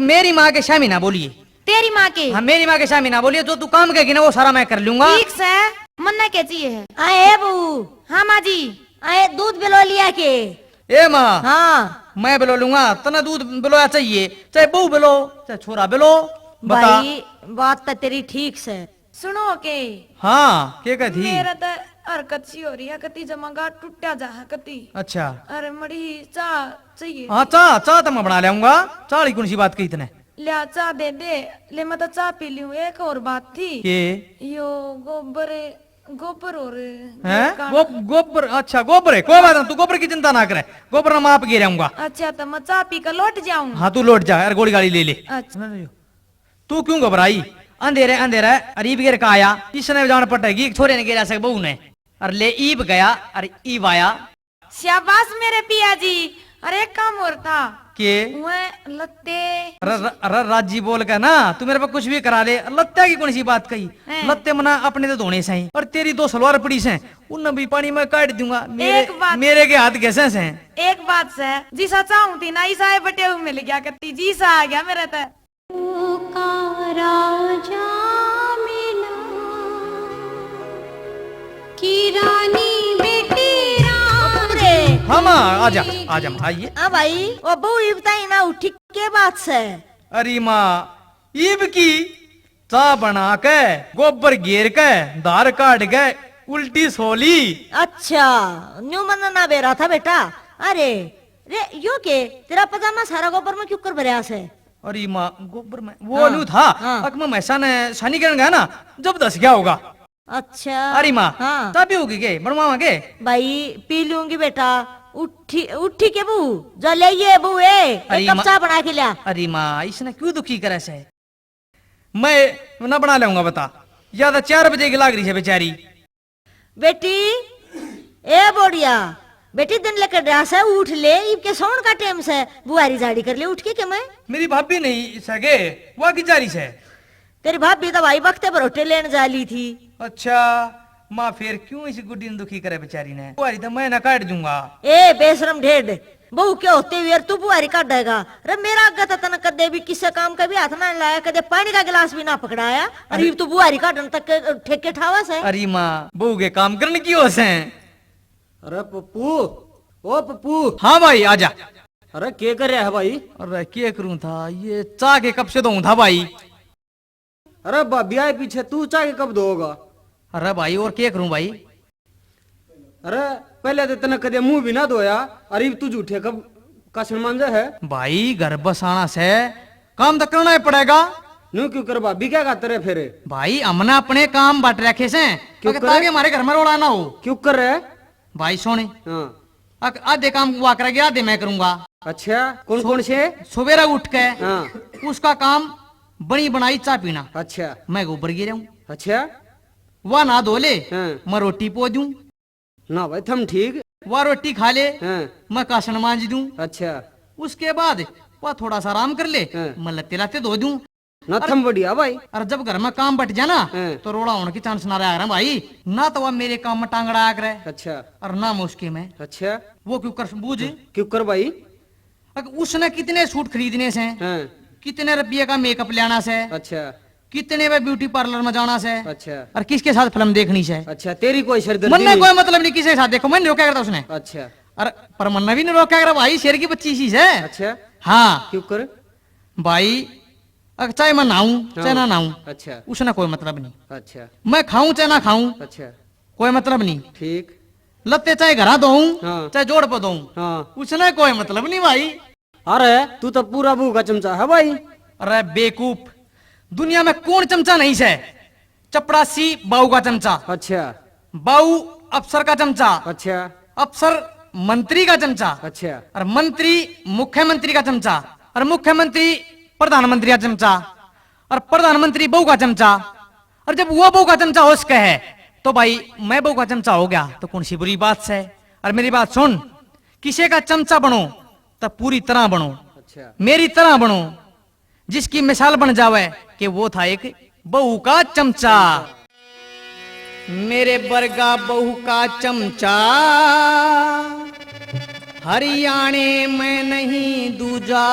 मेरी माँ के शामी ना बोलिए। तेरी माँ के? हाँ मेरी माँ के शामी ना बोलिए, जो तू काम कहेगी ना वो सारा मैं कर लूंगा। ठीक से मन ने क्या चाहिए है? आए बहू, हाँ माँ जी। आए दूध बिलो लिया के। ए माँ, हाँ मैं बिलो लूंगा, तना दूध बिलोया चाहिए, चाहे बहू बिलो चाहे छोरा बिलो। बता। भाई बात तो तेरी ठीक से। सुनो के हाँ क्या कहती? मेरा तो हरकत सी हो रही है, कति जमागा टूटा जा है कति। अच्छा अरे मड़ी चाह चाहिए। हाँ चाह तो मैं बना लाऊंगा, चाली कौन सी बात कही तने? लिया चाह दे दे ले, मैं तो चाह पी लूं। एक और बात थी, के यो गोबर और हैं? गोबर? अच्छा गोबर है, कोई बात नहीं, तू गोबर की चिंता ना करे, गोबर ना माप गिर आऊंगा। अच्छा तो मैं चाह पी कर लौट जाऊं। हाँ तू लौट जा यार, गोली गाड़ी ले ले। अच्छा तू क्यों घबराई? अंधेरे अंधेरा अरीब गिर का आया, इसने जान पटेगी छोरे ने गिरा सके बहू ने, और ले ईब गया और ईब आया। शाबाश मेरे पिया जी। अरे एक काम और था के वह लत्ते। राजी बोल के ना तू मेरे पे कुछ भी करा ले, लत्ते की कौन सी बात कही? लत्ते मना अपने तो धोने से ही, और तेरी 2 सलवार पड़ी से उन भी पानी में काट दूंगा। मेरे के हाथ कैसे से? एक बात से जिसा चाहूं थी ना ईसा बटे हुए मिल गया करती, जीसा आ गया मेरा तो। राजा मिला की रानी बेटी हाँ माँ आजा आजा माँ आइए। हाँ भाई वो बहू इबताई ना उठी के बात से। अरे माँ ईब की चाह बना के गोबर घेर के धार काट के उल्टी सोली। अच्छा न्यू मन ना बेरा था बेटा। अरे रे यो के तेरा पजामा सारा गोबर में क्यों कर भरया से? अरे माँ गोबर में वो लू था। हाँ। मैं ऐसा ने शनि किरण गया ना, जब दस गया होगा। अच्छा अरे माँ हाँ तभी होगी के बनवा के? भाई पी लूंगी बेटा। उठी उठी के बहू जो ले ये बहू एक कप चाय बना के लिया। अरे माँ इसने क्यों दुखी करे से? मैं ना बना लूंगा बता, या तो 4 बजे की लाग रही है बेचारी। बेटी ए बोडिया, बेटी दिन लेकर रहा से उठ ले, इनके सोन का टाइम से बुआरी जाड़ी कर ले उठ के। मैं मेरी भाभी नहीं सके वो की जारी से। तेरी भाभी तो भाई वक्त पर होटल लेने जा ली थी। अच्छा माँ फिर क्यों इस गुड्डी ने दुखी करे बेचारी ने? बुआरी तो मैं ना काट दूंगा। ए बेशरम ढेड, बहू के होते हुए तू बुआरी काट देगा? अरे मेरा अग्गा तन कदे भी किसी काम का भी हाथ ना लाया, कदे पानी का गिलास भी ना पकड़ाया। अरे तू बुआरी काटने तक ठेके ठावा से। अरे माँ बहू के काम करने की होश है। अरे पप्पू, ओ पप्पू। हाँ भाई आजा। अरे क्या कर रहा है भाई? अरे क्या करूं था, ये चाह के कब से दूं था भाई। अरे ब्याह पीछे तू चाह के कब दोगा? अरे भाई और क्या करूं भाई? अरे पहले तो तने कदे मुंह भी ना धोया, अरे तू झूठे कब कासन मांझा है? भाई घर बसाना से काम तो करना ही पड़ेगा। न्यू क्यों कर भाभी क्या खाते रहे फिर? भाई हमने अपने काम बांट रखे से ताकि हमारे घर में रोड़ा ना हो। क्यों कर रहे? भाई सोने हाँ। आधे काम हुआ करेगा आधे मैं करूंगा। अच्छा कौन कौन से? सवेरा उठ के हाँ। उसका काम बनी बनाई चाय पीना। अच्छा मैं गोबर गिरा हूँ। अच्छा वह ना धो ले, हाँ। मैं रोटी पो दूं। ना भाई थम ठीक। वह रोटी खा ले, हाँ। मैं कासन मांज दूं। अच्छा उसके बाद वह थोड़ा सा आराम कर ले, हाँ। मैं लत्ते लाते धो दूं। ना थम बढ़िया भाई। और जब घर में काम बट जाना हाँ। तो रोड़ा होने की चांस ना रहा भाई। ना तो वह मेरे काम में टांगड़ा आ करे अच्छा और ना मैं उसके में। अच्छा वो क्यों कर बूझ? क्यों कर भाई? उसने कितने सूट खरीदने से, हाँ। कितने रुपये का मेकअप लेना से, अच्छा कितने में ब्यूटी पार्लर में जाना से, अच्छा और किसके साथ फिल्म देखनी से। अच्छा तेरी कोई सरदर्दी मन ने नहीं? कोई मतलब नहीं किसी के साथ देखो, मैंने रोका करता उसने। अच्छा अरे पर मन ने भी नहीं रोका कर भाई, शेर की बच्ची सी है। अच्छा हाँ क्यों कर? भाई चाहे मैं नहाऊं चाहे ना नहाऊं अच्छा उसने कोई मतलब नहीं। अच्छा मैं खाऊं चाहे ना खाऊं अच्छा कोई मतलब नहीं। ठीक। लत्ते चाहे घरा धोऊं हाँ। चाहे जोड़ पे धोऊं हाँ। उसने कोई मतलब नहीं भाई। अरे तू तो पूरा बहू का चमचा है भाई। अरे बेकूफ, दुनिया में कौन चमचा नहीं है? चपड़ासी बाऊ का चमचा, अच्छा बाऊ अफसर का चमचा, अच्छा अफसर मंत्री का चमचा, अच्छा और मंत्री मुख्यमंत्री का चमचा, और मुख्यमंत्री प्रधानमंत्री का चमचा और प्रधानमंत्री बहू का चमचा, और जब वो बहू का चमचा हो सके है तो भाई मैं बहू का चमचा हो गया तो कौन सी बुरी बात है। और मेरी बात सुन, किसी का चमचा बनो तब पूरी तरह बनो, मेरी तरह बनो, जिसकी मिसाल बन जावे कि वो था एक बहू का चमचा। मेरे बरगा बहू का चमचा हरियाणे में नहीं दूजा,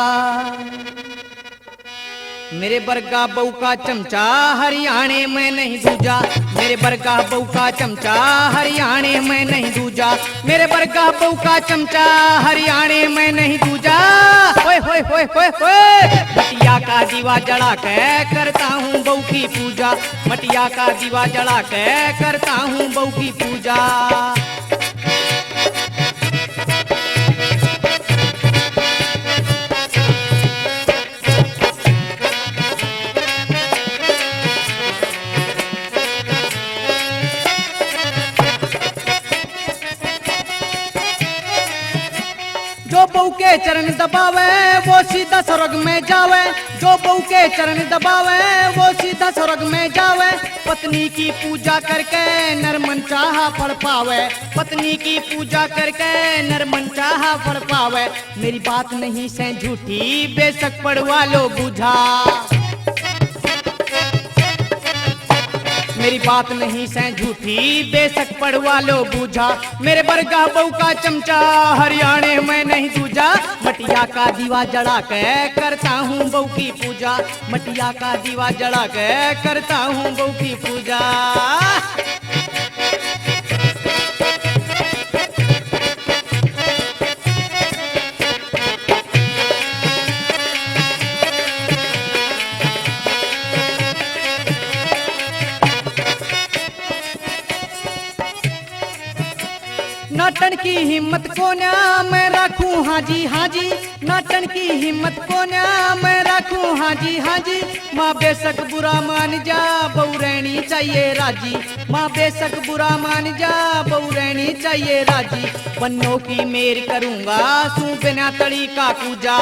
मेरे बरगा बहू का चमचा हरियाणे में नहीं दूजा, मेरे बरगा बहू का चमचा हरियाणे में नहीं दूजा, मेरे बरगा बहू का चमचा हरियाणे में नहीं दूजा। होए होए होए होए होए, मटिया का दीवा जला के करता हूँ बहू की पूजा, मटिया का दीवा जला के करता हूँ बहू की पूजा। जो बहू के चरण दबावे वो सीधा स्वर्ग में जावे, जो बहू के चरण दबावे वो सीधा स्वर्ग में जावे। पत्नी की पूजा करके नरमन चाहा पढ़ पावे, पत्नी की पूजा करके नरमन चाहा पढ़ पावे। मेरी बात नहीं से झूठी बेशक पढ़वा लो बुझा, मेरी बात नहीं से झूठी बेशक पढ़वा लो बूझा। मेरे बरगा बहू का चमचा हरियाणे में नहीं दूजा, मटिया का दीवा जला के करता हूँ बहू की पूजा, मटिया का दीवा जला के करता हूँ बहू की पूजा। नाटन की हिम्मत को ना मैं रखूं हाजी हाजी, नाटन की हिम्मत को ना मैं रखूं हाजी हाजी। माँ बेशक बुरा मान जा बहू रहनी चाहिए राजी, माँ बेशक बुरा मान जा बहू रहनी चाहिए राजी। बन्नों की मेर करूंगा सू बिना तड़ी का पूजा,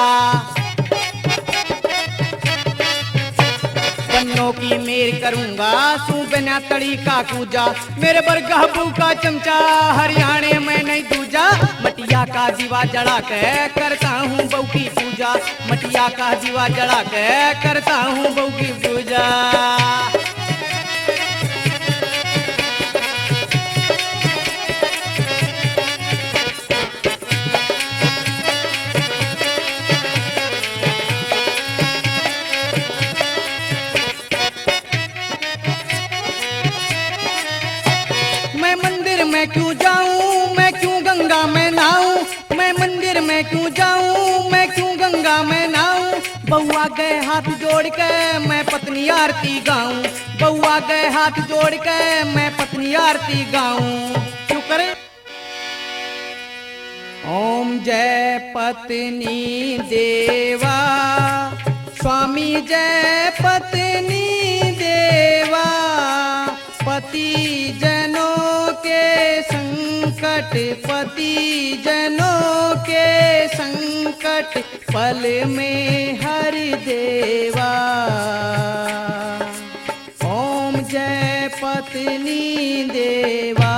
बन्नों की मेर करूंगा सू बिना तड़ी का पूजा। मेरे बरगा बहू का चमचा हरियाणे में नहीं दूजा, मटिया का दीवा जला के करता हूँ बहू की पूजा, मटिया का दीवा जला के करता हूँ बहू की पूजा। मैं क्यों जाऊं मैं क्यों गंगा में नहाऊं, मैं मंदिर में क्यों जाऊं मैं क्यों गंगा में नहाऊं। बउआ गए हाथ जोड़ के मैं पत्नी आरती गाऊं, बउआ गए हाथ जोड़ के मैं पत्नी आरती गाऊं। क्यों करें? ओम जय पत्नी देवा स्वामी जय पत्नी देवा, पति जनों के संकट, पति जनों के संकट पल में हर देवा। ओम जय पत्नी देवा।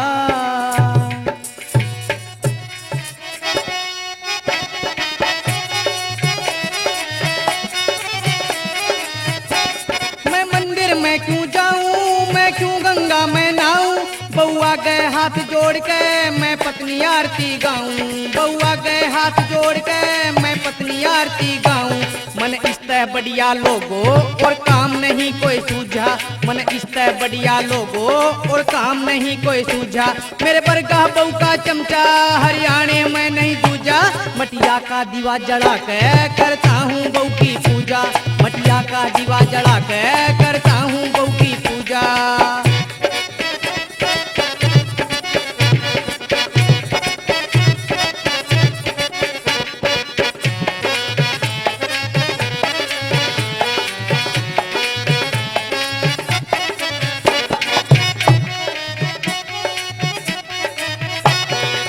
मैं मंदिर में क्यों जाऊं मैं क्यों गंगा में नहाऊं, बउआ गए हाथ जोड़ के मैं पत्नी आरती गाऊं, बउआ गए हाथ जोड़ के मैं पत्नी आरती गाऊं। मन इससे बढ़िया लोगो और काम नहीं कोई सूझा, मन इससे बढ़िया लोगो और काम नहीं कोई सूझा। मेरे बरगा बहू का चमचा हरियाणे में नहीं दूजा, मटिया का दीवा जला के करता हूँ बहू की पूजा, मटिया का दीवा जला के करता हूँ बहू की पूजा।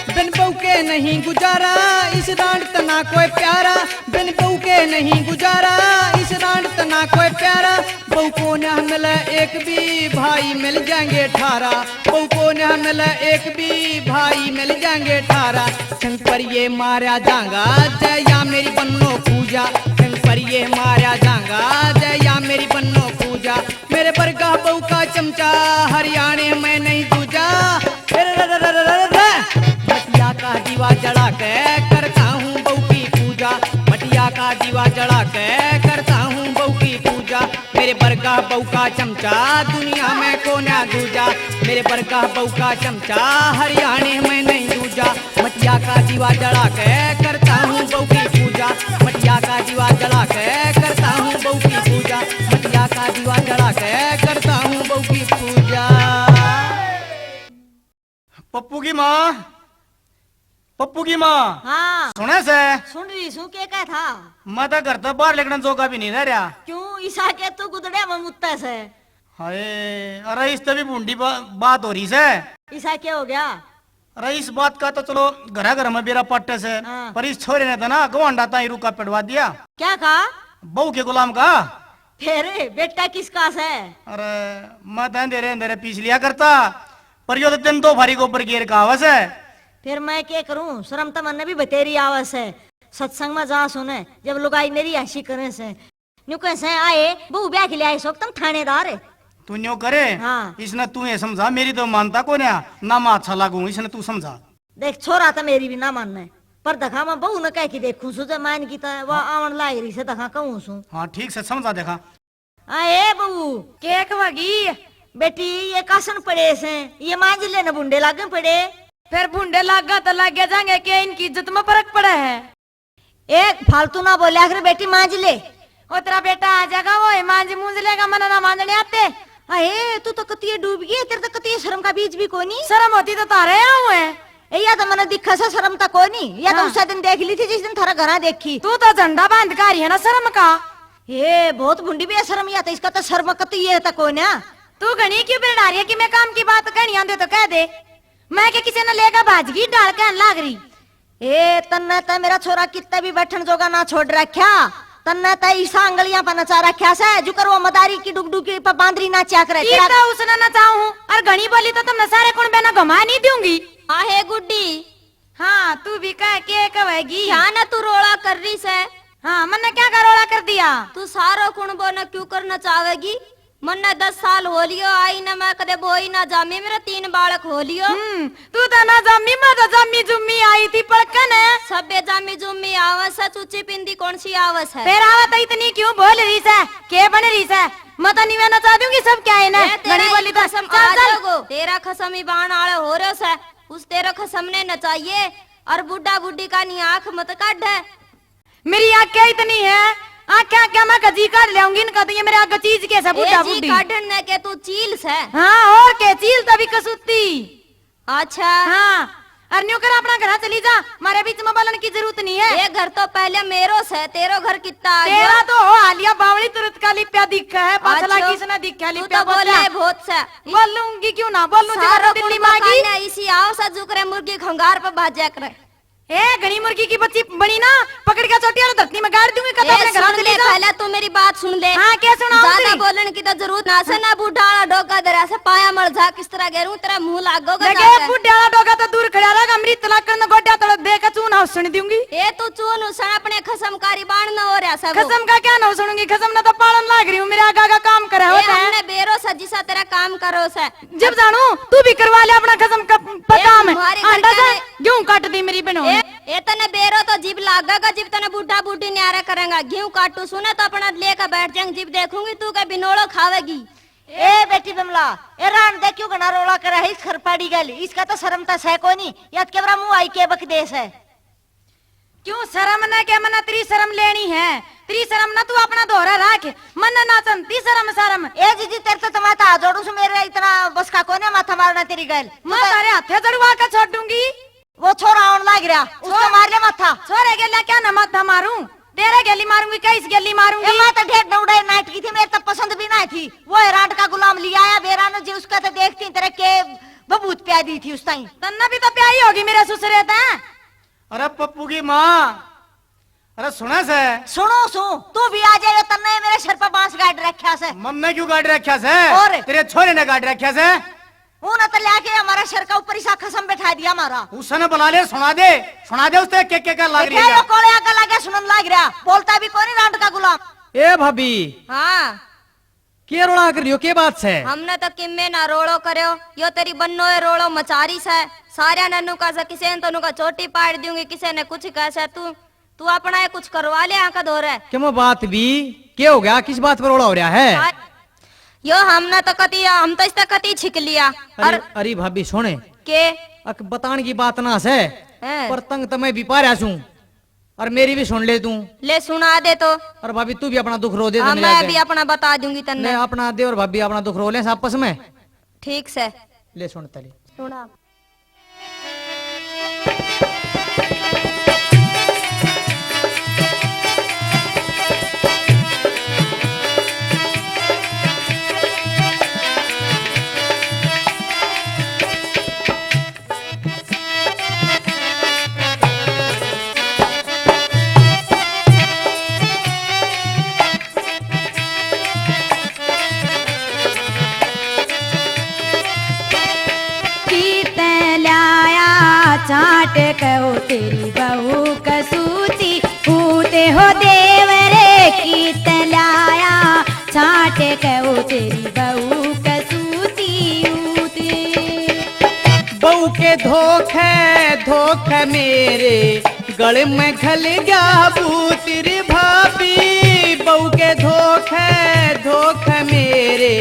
बिन बहू के नहीं गुजारा इस डांट तना कोई प्यारा, बिन बहू के नहीं गुजारा इस डांट ना कोई प्यारा, बहू को न मिले एक भी भाई मिल जाएंगे 18। बहू को न मिले एक भी भाई मिल जाएंगे 18। संग पर ये मारा जाऊंगा जया मेरी बन्नो पूजा, संग पर ये मारा जाऊंगा जया मेरी बन्नो पूजा। मेरे बरगा बहू का चमचा हरियाणे में नहीं दूजा। मटिया का दीवा जला के करता हूँ बहू की पूजा, मटिया का दीवा जला के करता हूँ बहू की पूजा। मेरे बरगा बहू का चमचा दुनिया में को ना दूजा, मेरे बरगा बहू का चमचा हरियाणे में नहीं दूजा। मटिया का दीवा जला के करता हूँ बहू की पूजा, मटिया का दीवा जला के करता हूँ बहू की पूजा, मटिया का दीवा जला के करता हूँ बहू की पूजा। पप्पू की माँ, पप्पू की माँ हाँ सुने से सुन रही सू के क्या था? मैं तो घर तो बाहर लेकिन जोगा भी नहीं रह रहा। क्यों ईसा के तू गुदड़े में मुत्ता से? हाय अरे इस तभी बूंदी बात हो रही से। ईसा क्या हो गया? अरे इस बात का तो चलो घर घर में बेरा पट्टे से, हाँ। पर इस छोरे ने तो ना गवांडा ताई रुका पिटवा दिया। क्या कहा? बहू के गुलाम का। फेरे बेटा किसका से? अरे मैं तो अंधेरे पीस लिया करता, पर यो तो दिन दो भारी गोबर गिर का आवाज है। फिर मैं क्या करूं? शर्म तो मन भी बतेरी आवाज है। सत्संग में जा सुने जब लोग आई मेरी हंसी करे से न्यू कैसे आए बहू ब्याह के लिए आए सो तुम थानेदार है। तू न्यो करे हाँ। इसने तू ये समझा, मेरी तो मानता को ना मैं अच्छा लागू, इसने तू समझा। देख छोरा था मेरी भी ना मानना पर दखा मैं बहू न कह के देखूं सु जब मान की वह आवन लाई रही से दखा कहूं सु। हाँ ठीक से समझा देखा। आए बहू केक वगी बेटी ये कासन पड़े से ये मांझ लेने बुंडे लागे पड़े। फिर भूडे लागा तो लागे जाएंगे कि इनकी इज्जत में फर्क पड़ा है। एक फालतू ना बोले आखिर बेटी मांझ ले। ओ तेरा बेटा आ जाएगा वो मांझ मूंझ लेगा, मन ना मांझने आते। अरे तू तो कतिये डूब गई, तेरे तो कतिये शर्म का बीज भी कोनी। शर्म होती तो तारे हुए या तो मैंने दिखा सा शर्म तो कोनी, या तो हाँ। उस दिन देख ली थी जिस दिन थारा घर देखी। तू तो झंडा बांध का रही है ना शर्म का। ये बहुत बुंडी भी है शर्म, या तो इसका तो शर्म कतिये तो कोना। तू घनी क्यों बिड़ा रही है कि मैं काम की बात कहनी आंदे तो कह दे। मैं के किसी ने लेगा भाजगी डाल के लाग रही। ए तन्ने तो मेरा छोरा कितना भी बैठन जोगा ना छोड़ रखा, तन्ने तो ईसा अंगलियां पर नचा रखा से जुकर वो मदारी की डुगडुगी पर बांदरी नाचा करे। तो उसने नचाऊं और घनी बोली तो तुमने सारे कौन बेना घुमा नहीं दूंगी। आहे गुड्डी हाँ तू भी कह के कहेगी। क्या ना तू रोड़ा कर रही से? हाँ मैंने क्या करोड़ा कर दिया। तू सारो कुण बोना क्यों करना चाहेगी? मन्ने 10 साल हो लियो आई ना, मैं कदे बोई ना जामी, मेरे 3 बालक हो लियो। तू तो ना जामी, मैं तो जामी जुम्मी आई थी पड़कन है। सबे जामी जुम्मी आवस है, चूची पिंदी कौन सी आवस है? फिर आवत इतनी क्यों बोल रही से? के बन रही से? मैं तो नहीं नचा दूंगी सब क्या है ना। घनी बोली तो खसम चल चल। गो तेरा खसम ही बाण आले हो रहे से, उस तेरा खसम ने नचाइए और बुड्ढा बुड्ढी का नी आंख मत काट है। मेरी आँख क्या इतनी है? क्या क्या मैं गजी काट लाऊंगी इनका तो ये मेरे आगे चीज कैसा बुढ़ा बुढ़ी काटने के तू चील से। हाँ और के चील तभी कसुती। अच्छा हाँ अरन्यू कर अपना घर चली जा, मारे बीच में बोलने की जरूरत नहीं है। ये घर तो पहले मेरो से, तेरो घर कितना तेरा तो हो आलिया बावली तुरंत का लिप्या दिखा है, पतला किसने दिखा लिप्या तो बोले बहुत से। बोलूंगी क्यों ना बोलूं सारो दिल्ली मांगी इसी आओ सा जुकरे मुर्गी खंगार पे भाजा करे। ए घनी मुर्गी की बच्ची बनी ना, पकड़ के चोटी और धरती में गाड़ दूंगी। कद अपने घर चली जा। पहले तू मेरी बात सुन ले। हाँ क्या सुनाऊं? ज्यादा बोलने की तो जरूरत ना से ना बूढ़ा डोका दरा से पाया मर जा किस तरह गेरू तेरा मुंह लागोगा लगे बुढ़ा डोगा तो दूर खड़ा रहा, अमृत तलाक करना गोड्या तो दे के चून हाउस सुन दूंगी। ए तू चून उसन अपने खसमकारी बाण न हो रहा सब। खसम का क्या ना सुनूंगी, खसम ना तो पालन लाग रही हूँ, मेरे आगा का काम करे होता है। हमने बेरो सजीसा तेरा काम करो से। जब जानू तू भी करवा ले अपना खसम का काम है। अंडा से क्यों काट दी मेरी बहनों ने? ए तने बेरो तो जीव लागेगा, जीव तने बूढ़ा बूढ़ी न्यारा करेगा। घी काटू सुने तो अपना लेकर बैठ जाएंगे, जीव देखूंगी तू के बिनोड़ो खावेगी। ए बेटी बिमला ए रान दे क्यों गना रोला करे है? इस खरपाड़ी गली इसका तो शर्म ता है कोनी, याद केवरा मुंह आई के बकदेश है। क्यों शर्म न के मना तेरी शर्म लेनी है? तेरी शर्म ना तू अपना दोहरा रख, मन ना चंती शर्म शर्म। ए जीजी तेरे तो माथा जोड़ू से मेरे इतना बस का कोने माथा मारना तेरी गल। मैं तारे हाथे जड़वा के छोड़ दूंगी। वो छोरा आउन लाग रहा उसको मार ले माथा। छोरे गेला क्या ना माथा मारूं? तेरे गेली मारूंगी क्या इस गेली मारूंगी? मैं तो ढेर दौड़ाई नाइट की थी, मेरे तो पसंद भी नहीं थी। वो राट का गुलाम लिया आया बेरा ने जी, उसका तो देखती तेरे के बबूत प्या दी थी उस टाइम। तन्ना भी तो प्याई होगी मेरे ससुरे ता। अरे पप्पू की माँ, अरे सुना से सुनो तू भी आ जाए तन्ने मेरे सर पर बांस गाड़ रखा से मम्मी क्यों गाड़ रखा से और? तेरे छोरे ने गाड़ रखा से उन्हें तो लेके हमारा सिर का ऊपर ही सा खसम बैठा दिया हमारा। उसने बुला ले, सुना दे उससे क्या लाग रही क्या है। यो कोड़िया का लागे सुनन लाग रहा, बोलता भी कोई नहीं रांड का गुलाम। ए भाभी हाँ के रोड़ा कर रही हो, के बात से? हमने तो किम्मे ना रोड़ो करो, यो तेरी बन्नो है रोड़ो मचारी से सारे नन्नू का से किसे ने तनु का चोटी पाड़ दूंगी, किसे ने कुछ कैसे तू अपना ये कुछ करवा ले आंखा धो रहा है। क्यों बात भी क्या हो गया, किस बात पर रोड़ा हो रहा है? यो हमने तो कती हम तो इससे कती छिक लिया। अरे अरे भाभी सोने के अक बताने की बात ना से हैं? पर तंग तो मैं भी पा रहा छू और मेरी भी सुन ले तू। ले सुना दे तो और भाभी तू भी अपना दुख रो दे। हाँ, मैं भी अपना बता दूंगी ले तन्ने। अपना दे और भाभी अपना दुख रो ले आपस में। ठीक से ले सुन तली सुना चाट कहो तेरी बहू कसूती पूते हो देवरे की तलाया चाट कहो तेरी बहू कसूती बहू के धोखे मेरे गले में घल गया बूतरी भाभी। बहू के धोखे मेरे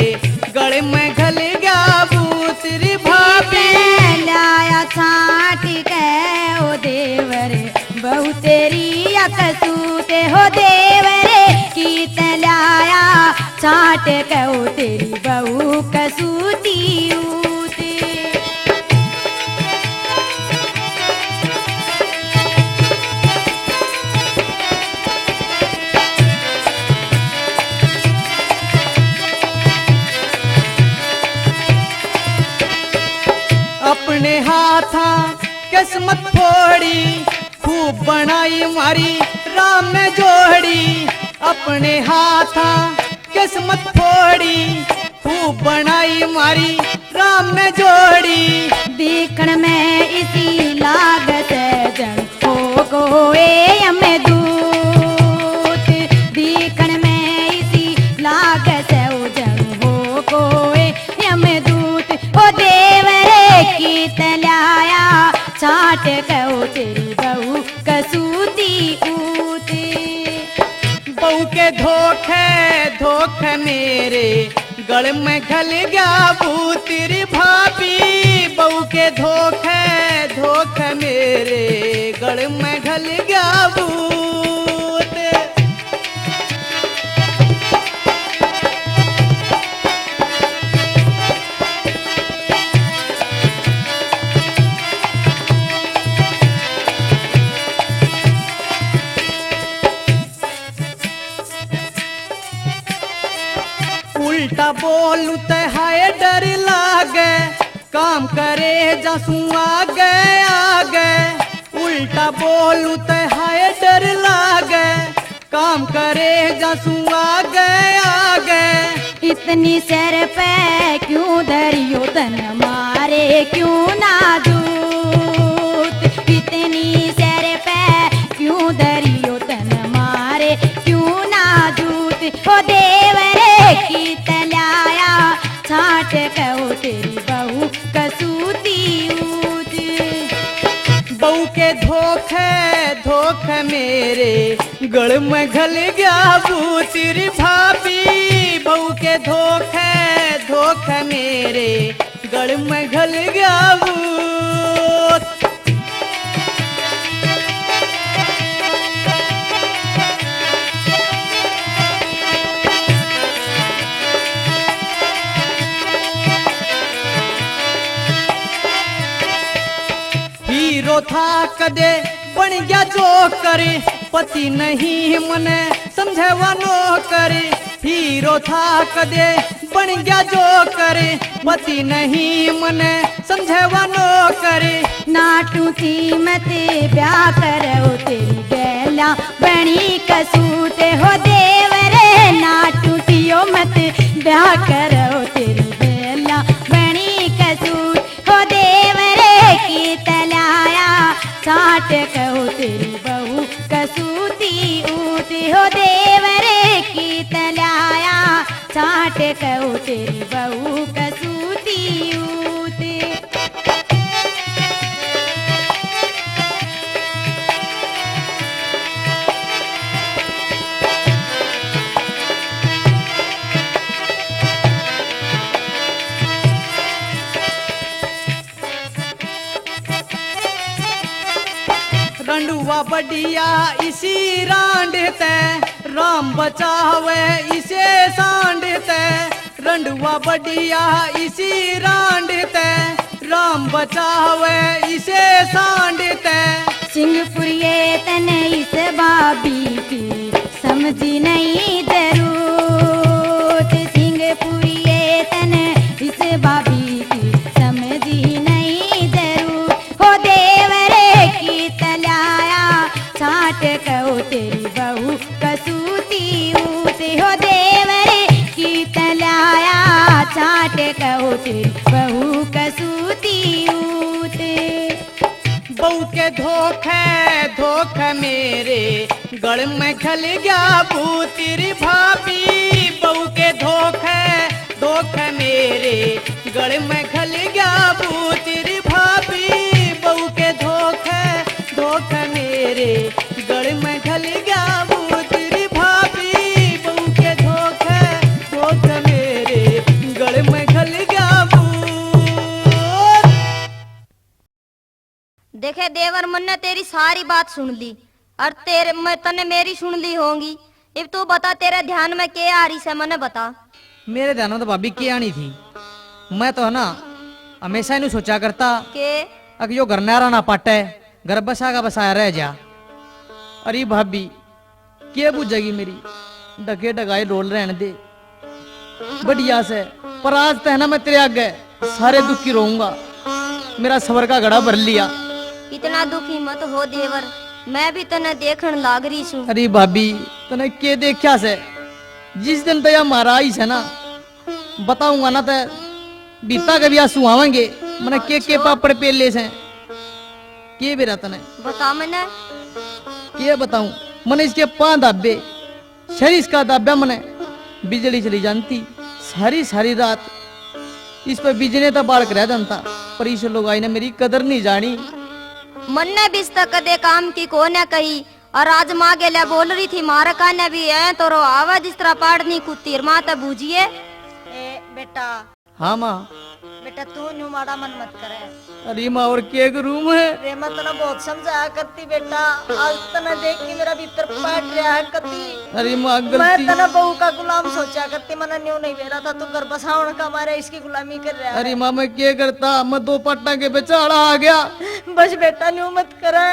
गले में घल गया बूतरी भाभी। लाया छाट के ओ देवरे बहू तेरी कसूते हो देवरे की तलाया छाट के ओ तेरी बहू कसूती अपने हाथा किस्मत फोड़ी खूब बनाई मारी राम में जोड़ी। अपने हाथा किस्मत फोड़ी खूब बनाई मारी राम में जोड़ी। देखण में इसी लागत जन हो गोए हमें दूत देखण में इसी लागत जन हो गोए हमें दूत ओ देवरे की तलाया चाट कहो तेरी बहू कसूती ऊती। बहू के धोखे मेरे गल में घल गया बूतरी भाभी। बहू के धोखे मेरे गल में घल गया बूत। उल्टा बोलू ते हाय डर लागे काम करे जासू आगे। उल्टा बोलू ते हाय डर लागे काम करे जासू आगे। इतनी सर पे क्यों धरियो तन मारे क्यों ना दूत इतनी सर पे क्यों धरियो तन मारे क्यों ना दूत ओ देवरे की तलाया छाट कहो तेरी बहू कसूती बहू के धोखे मेरे गल में घल गया बूतरी भाभी। बहू के धोखे मेरे गल में घल गया बूत। हीरो था कदे बन गया जो करे पति नहीं मने समझेवा नो करे। हीरो था कदे बन गया जो करे पति नहीं मने समझेवा नो करे। नाटू थी मते ब्याह करो तेरी गैला बनी कसूते हो देवरे नाटू थियो छाट कहूँ तेरी बहू कसूती ऊत। रंडुआ बढ़िया इसी रांडते, राम बचावे इसे सांडते। रंडुआ बढ़िया इसी रांडते, राम बचावे इसे सांडते। सिंहपुरिये तने इस भाभी की समझी नहीं जरूरत। सिंहपुरिये तने इस भाभी की समझी नहीं जरूरत। हो देवरे की तलाया छाट कहो तेरी बहू कसूती ऊत। हो देवरे की तलाया छाट कहो तेरी बहू कसूती ऊत। बहू के धोखे मेरे गल में खल गया भूतिरी भाभी। बहू के धोखे मेरे गल में खल गया भूतिरी भाभी। बहू के धोखे मेरे गल में खल गया भूतिरी भाभी। बहू के धोखे मेरे गल में खल गया भूत। देखे देवर, मुन्ने तेरी सारी बात सुन ली और मैं तने मेरी सुन ली होंगी। अब तू बता, तेरे ध्यान में क्या आ रही है, मने बता। मेरे ध्यान में तो भाभी क्या आनी थी। मैं तो है ना हमेशा इन्हें सोचा करता के अगर यो घर नारा ना पाटे, घर बसा का बसाया रह जा। अरे भाभी क्या बुझेगी मेरी, डके डगाए रोल रहने दे बढ़िया से। पर आज तो है ना मैं तेरे आगे सारे दुखी रहूंगा। मेरा सबर का घड़ा भर लिया। इतना दुखी मत हो देवर, मैं भी तने देखन लाग रही हूँ। अरे भाभी तने के देखा से, जिस दिन तो यह मारा आई है ना, बताऊंगा ना तो बीता के भी आंसू आवेंगे। मैंने के पापड़ पेले से के बेरा तने बता मैंने के बताऊं। मैंने इसके 5 दाबे शरीर का दाब्या। मैंने बिजली चली जानती सारी रात, इस पर बिजली तो बाढ़ कर जानता। पर इस लोग आई ने मेरी कदर नहीं जानी। मन ने भी तक कदे काम की को ने कही, और आज माँ गेले बोल रही थी मारा का ने भी है तो रो आवाज जिस तरह पाड़नी कुत्ती माँ तो बूझिए। बेटा हाँ माँ। बेटा तू न्यू माड़ा मन मत करे। अरे माँ और के रूम है। रे मैं तना बहुत समझाया करती बेटा, आज तना देख के मेरा भीतर पाट रहा है कती। अरे माँ मैं गलती। तना बहू का गुलाम सोचा करती, मना न्यू नहीं बेरा था, तू घर बसावन का मारे इसकी गुलामी कर रहा है। अरे माँ मैं क्या करता, मैं 2 पट्टा के बेचारा आ गया। बस बेटा न्यू मत करे।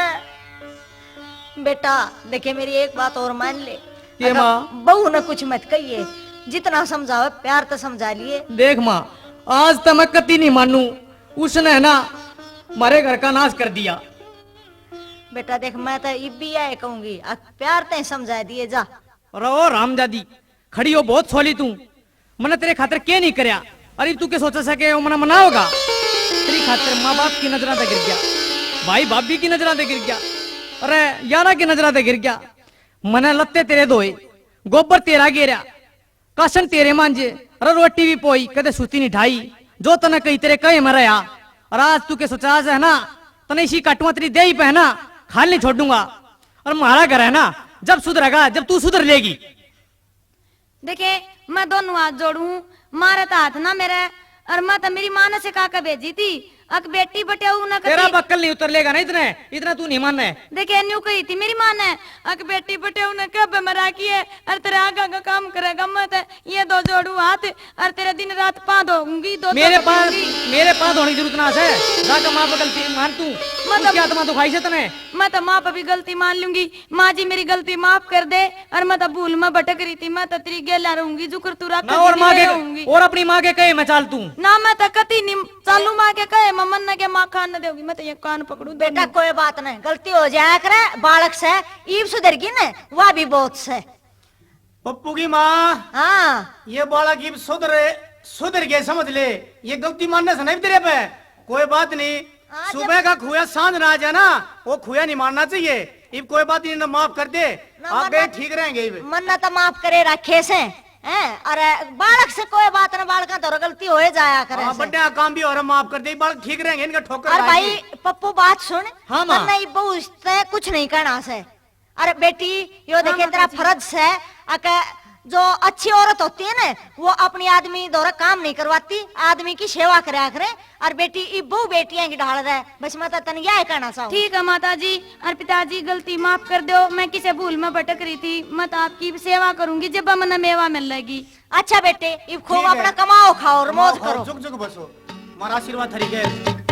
बेटा देखे मेरी एक बात और मान ले, ये अगर माँ? बहू ने कुछ मत कहिए, जितना समझावे प्यार तो समझा लिए। देख माँ आज तो मैं कति नहीं मानू, उसने है ना हमारे घर का नाश कर दिया। बेटा देख मैं तो इब भी आए कहूंगी, अब प्यार ते समझा दिए जा। रो रामजादी खड़ी हो बहुत सोली तू, मैंने तेरे खातिर क्या नहीं करया। अरे तू क्या सोचा सके मना मना होगा। तेरी खातिर माँ बाप की नजरा ते गिर गया, भाई भाभी की नजरा ते गिर गया, अरे यारा की नजरा ते गिर गया। मने लत्ते तेरे धोए, गोबर तेरा गेरा, कासन तेरे मांजे, अरे रोटी भी पोई कदे सूती नहीं ढाई। जो तने कही तेरे कहे मरया। और आज तू के सोचा है ना तने इसी काटुआ तेरी दे ही पहना, खाल नहीं छोड़ूंगा। और हमारा घर है ना जब सुधरेगा जब तू सुधर लेगी। देखे मैं दोनों हाथ जोड़ू, मारे तो हाथ ना मेरे, और मैं तो मेरी माँ ने सिखा कर भेजी थी अक बेटी बटेऊ ना तेरा कती। बक्कल नहीं उतर लेगा ना इतना तू नहीं मानना है। देखे न्यू कही थी मेरी माँ ने अक बेटी बटेऊ ने कब मरा की है, और तेरे आगा का काम करेगा मत ये 2 जोड़ू हाथ, और तेरे दिन रात पा दूंगी। मेरे पास होने की जरूरत ना है। जाकर माँ पर गलती मान तू, क्या आत्मा दुखाई से तने। मैं तो माँ पर भी गलती मान लूंगी। माँ जी मेरी गलती माफ कर दे, और मैं तो भूल में भटक रही थी, मैं तो तेरी गेला रहूंगी जुकर तू रख ना और माँ के और अपनी माँ के कहे मैं चाल तू ना, मैं तो कती नहीं चालू माँ के कहे मैं मन के माँ खान न देगी। मैं तो ये कान पकड़ू बेटा कोई बात नहीं, गलती हो जाया करे, बालक से ईब सुधरगी ना, वह भी बहुत से। पप्पू की माँ, हाँ ये बालक की सुधर गए समझ ले, ये गलती मानने से नहीं तेरे पे कोई बात नहीं। सुबह का खुया सांझ ना आ जाए ना, वो खुया नहीं मानना चाहिए। इब कोई बात नहीं, माफ कर दे, आगे ठीक रहेंगे। मन्ना तो माफ करे रखे से, हैं। अरे बालक से कोई बात ना, बालक तो गलती हो जाया करे हाँ, से। बड्डे काम भी हो रहा, माफ कर दे, बाल ठीक रहेंगे, इनका ठोकर अरे भाई खाएंगे। पप्पू बात सुन। हाँ, माँ। नहीं बहू इससे कुछ नहीं कहना से। अरे बेटी यो देखे तेरा फर्ज से अके जो अच्छी औरत होती है ना वो अपनी आदमी द्वारा काम नहीं करवाती, आदमी की सेवा कराया करे। और बेटी ई बहु बेटियां की ढाल रहे, बस मैं तो तन यह कहना चाहूँ। ठीक है माता जी और पिताजी, गलती माफ कर दो, मैं किसी भूल में भटक रही थी। मैं तो आपकी सेवा करूंगी जब मन मेवा मिलेगी। अच्छा बेटे, खूब अपना कमाओ खाओ और मौज करो। जुग जुग बसो, हमारा आशीर्वाद हरी गए।